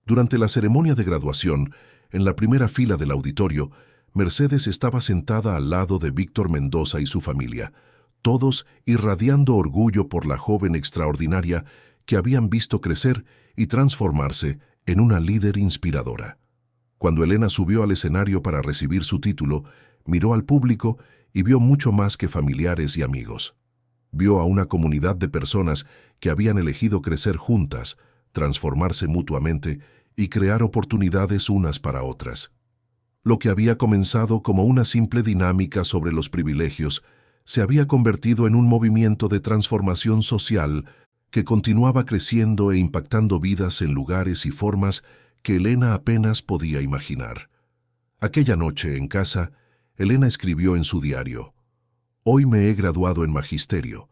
Durante la ceremonia de graduación, en la primera fila del auditorio, Mercedes estaba sentada al lado de Víctor Mendoza y su familia, todos irradiando orgullo por la joven extraordinaria que habían visto crecer y transformarse en una líder inspiradora. Cuando Elena subió al escenario para recibir su título, miró al público y vio mucho más que familiares y amigos. Vio a una comunidad de personas que habían elegido crecer juntas, transformarse mutuamente y crear oportunidades unas para otras. Lo que había comenzado como una simple dinámica sobre los privilegios se había convertido en un movimiento de transformación social que continuaba creciendo e impactando vidas en lugares y formas que Elena apenas podía imaginar. Aquella noche, en casa, Elena escribió en su diario: «Hoy me he graduado en Magisterio,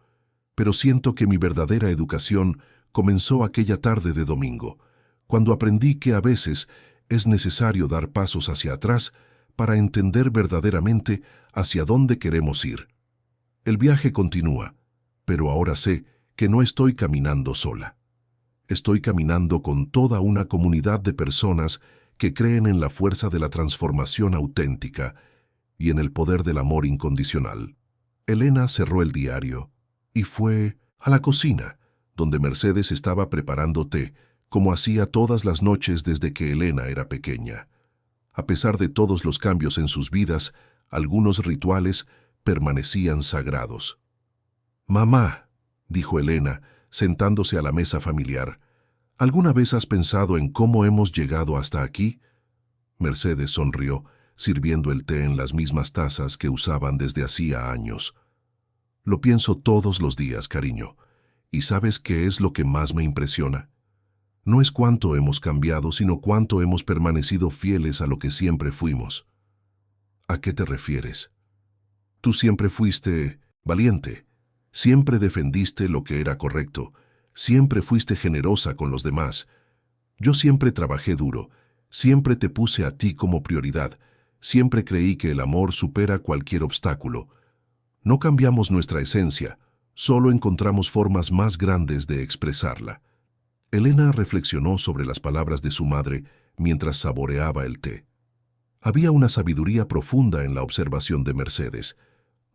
pero siento que mi verdadera educación comenzó aquella tarde de domingo, cuando aprendí que a veces es necesario dar pasos hacia atrás para entender verdaderamente hacia dónde queremos ir. El viaje continúa, pero ahora sé que no estoy caminando sola. Estoy caminando con toda una comunidad de personas que creen en la fuerza de la transformación auténtica y en el poder del amor incondicional». Elena cerró el diario y fue a la cocina, donde Mercedes estaba preparando té, como hacía todas las noches desde que Elena era pequeña. A pesar de todos los cambios en sus vidas, algunos rituales permanecían sagrados. «Mamá», dijo Elena, sentándose a la mesa familiar, «¿alguna vez has pensado en cómo hemos llegado hasta aquí?» Mercedes sonrió, sirviendo el té en las mismas tazas que usaban desde hacía años. «Lo pienso todos los días, cariño. ¿Y sabes qué es lo que más me impresiona? No es cuánto hemos cambiado, sino cuánto hemos permanecido fieles a lo que siempre fuimos». «¿A qué te refieres?» «Tú siempre fuiste valiente, siempre defendiste lo que era correcto, siempre fuiste generosa con los demás. Yo siempre trabajé duro, siempre te puse a ti como prioridad, siempre creí que el amor supera cualquier obstáculo. No cambiamos nuestra esencia, solo encontramos formas más grandes de expresarla». Elena reflexionó sobre las palabras de su madre mientras saboreaba el té. Había una sabiduría profunda en la observación de Mercedes.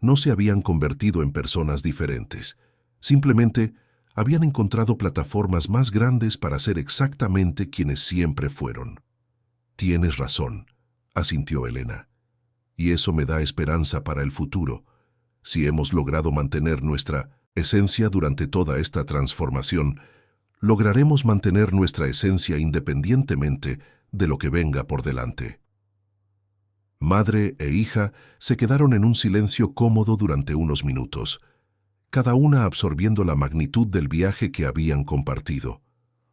No se habían convertido en personas diferentes. Simplemente habían encontrado plataformas más grandes para ser exactamente quienes siempre fueron. «Tienes razón», asintió Elena. «Y eso me da esperanza para el futuro. Si hemos logrado mantener nuestra esencia durante toda esta transformación, lograremos mantener nuestra esencia independientemente de lo que venga por delante». Madre e hija se quedaron en un silencio cómodo durante unos minutos, cada una absorbiendo la magnitud del viaje que habían compartido.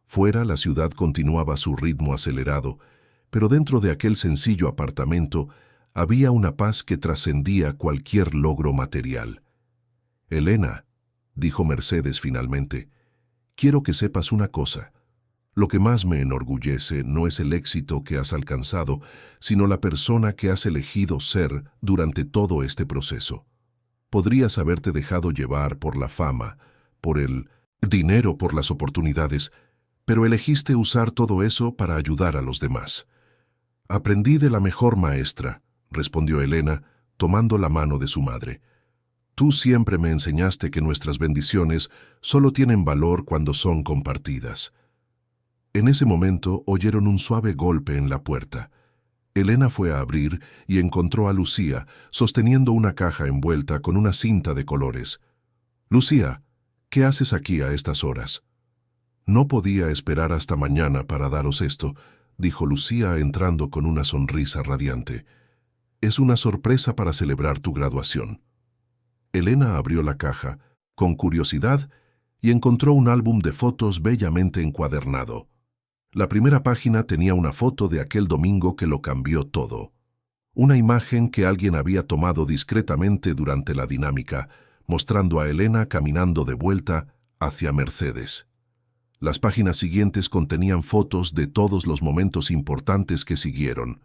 Fuera, la ciudad continuaba su ritmo acelerado, pero dentro de aquel sencillo apartamento había una paz que trascendía cualquier logro material. «Elena», dijo Mercedes finalmente, «quiero que sepas una cosa. Lo que más me enorgullece no es el éxito que has alcanzado, sino la persona que has elegido ser durante todo este proceso. Podrías haberte dejado llevar por la fama, por el dinero, por las oportunidades, pero elegiste usar todo eso para ayudar a los demás». «Aprendí de la mejor maestra», respondió Elena, tomando la mano de su madre. Tú siempre me enseñaste que nuestras bendiciones solo tienen valor cuando son compartidas. En ese momento oyeron un suave golpe en la puerta. Elena fue a abrir y encontró a Lucía sosteniendo una caja envuelta con una cinta de colores. «Lucía, ¿qué haces aquí a estas horas?» «No podía esperar hasta mañana para daros esto», dijo Lucía entrando con una sonrisa radiante. «Es una sorpresa para celebrar tu graduación». Elena abrió la caja, con curiosidad, y encontró un álbum de fotos bellamente encuadernado. La primera página tenía una foto de aquel domingo que lo cambió todo. Una imagen que alguien había tomado discretamente durante la dinámica, mostrando a Elena caminando de vuelta hacia Mercedes. Las páginas siguientes contenían fotos de todos los momentos importantes que siguieron.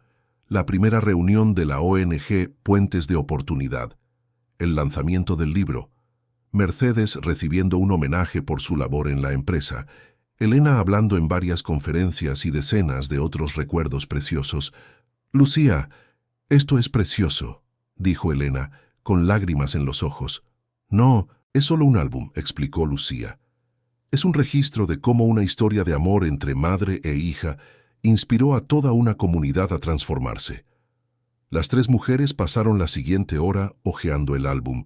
La primera reunión de la ONG Puentes de Oportunidad, el lanzamiento del libro, Mercedes recibiendo un homenaje por su labor en la empresa, Elena hablando en varias conferencias y decenas de otros recuerdos preciosos. «Lucía, esto es precioso», dijo Elena, con lágrimas en los ojos. «No, es solo un álbum», explicó Lucía. «Es un registro de cómo una historia de amor entre madre e hija inspiró a toda una comunidad a transformarse». Las tres mujeres pasaron la siguiente hora hojeando el álbum,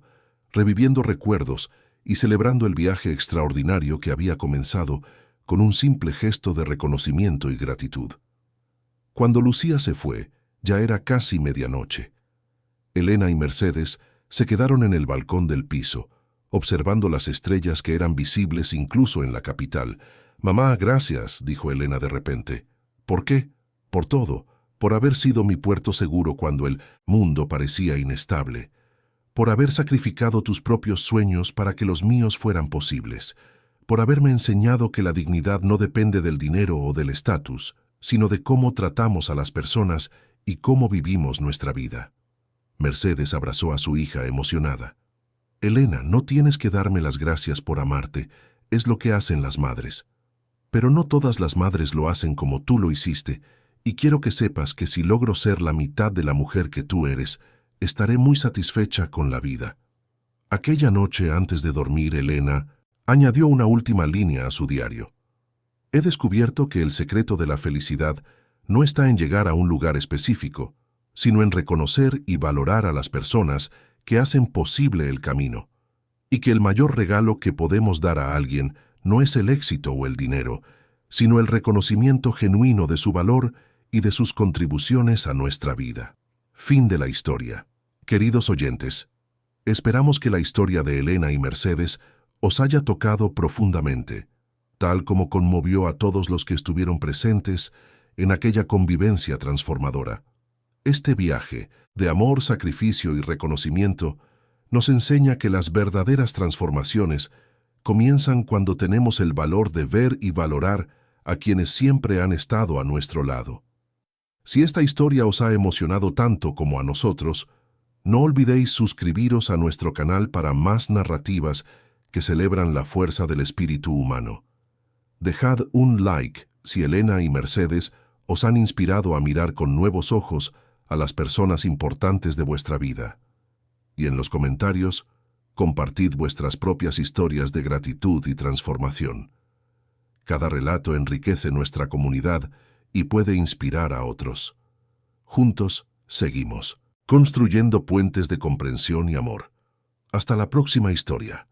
reviviendo recuerdos y celebrando el viaje extraordinario que había comenzado con un simple gesto de reconocimiento y gratitud. Cuando Lucía se fue, ya era casi medianoche. Elena y Mercedes se quedaron en el balcón del piso, observando las estrellas que eran visibles incluso en la capital. «Mamá, gracias», dijo Elena de repente. «¿Por qué?» «Por todo, por haber sido mi puerto seguro cuando el mundo parecía inestable, por haber sacrificado tus propios sueños para que los míos fueran posibles, por haberme enseñado que la dignidad no depende del dinero o del estatus, sino de cómo tratamos a las personas y cómo vivimos nuestra vida». Mercedes abrazó a su hija emocionada. «Elena, no tienes que darme las gracias por amarte, es lo que hacen las madres. Pero no todas las madres lo hacen como tú lo hiciste, y quiero que sepas que si logro ser la mitad de la mujer que tú eres, estaré muy satisfecha con la vida». Aquella noche antes de dormir, Elena añadió una última línea a su diario. «He descubierto que el secreto de la felicidad no está en llegar a un lugar específico, sino en reconocer y valorar a las personas que hacen posible el camino, y que el mayor regalo que podemos dar a alguien no es el éxito o el dinero, sino el reconocimiento genuino de su valor y de sus contribuciones a nuestra vida». Fin de la historia. Queridos oyentes, esperamos que la historia de Elena y Mercedes os haya tocado profundamente, tal como conmovió a todos los que estuvieron presentes en aquella convivencia transformadora. Este viaje de amor, sacrificio y reconocimiento nos enseña que las verdaderas transformaciones comienzan cuando tenemos el valor de ver y valorar a quienes siempre han estado a nuestro lado. Si esta historia os ha emocionado tanto como a nosotros, no olvidéis suscribiros a nuestro canal para más narrativas que celebran la fuerza del espíritu humano. Dejad un like si Elena y Mercedes os han inspirado a mirar con nuevos ojos a las personas importantes de vuestra vida. Y en los comentarios, compartid vuestras propias historias de gratitud y transformación. Cada relato enriquece nuestra comunidad y puede inspirar a otros. Juntos, seguimos construyendo puentes de comprensión y amor. Hasta la próxima historia.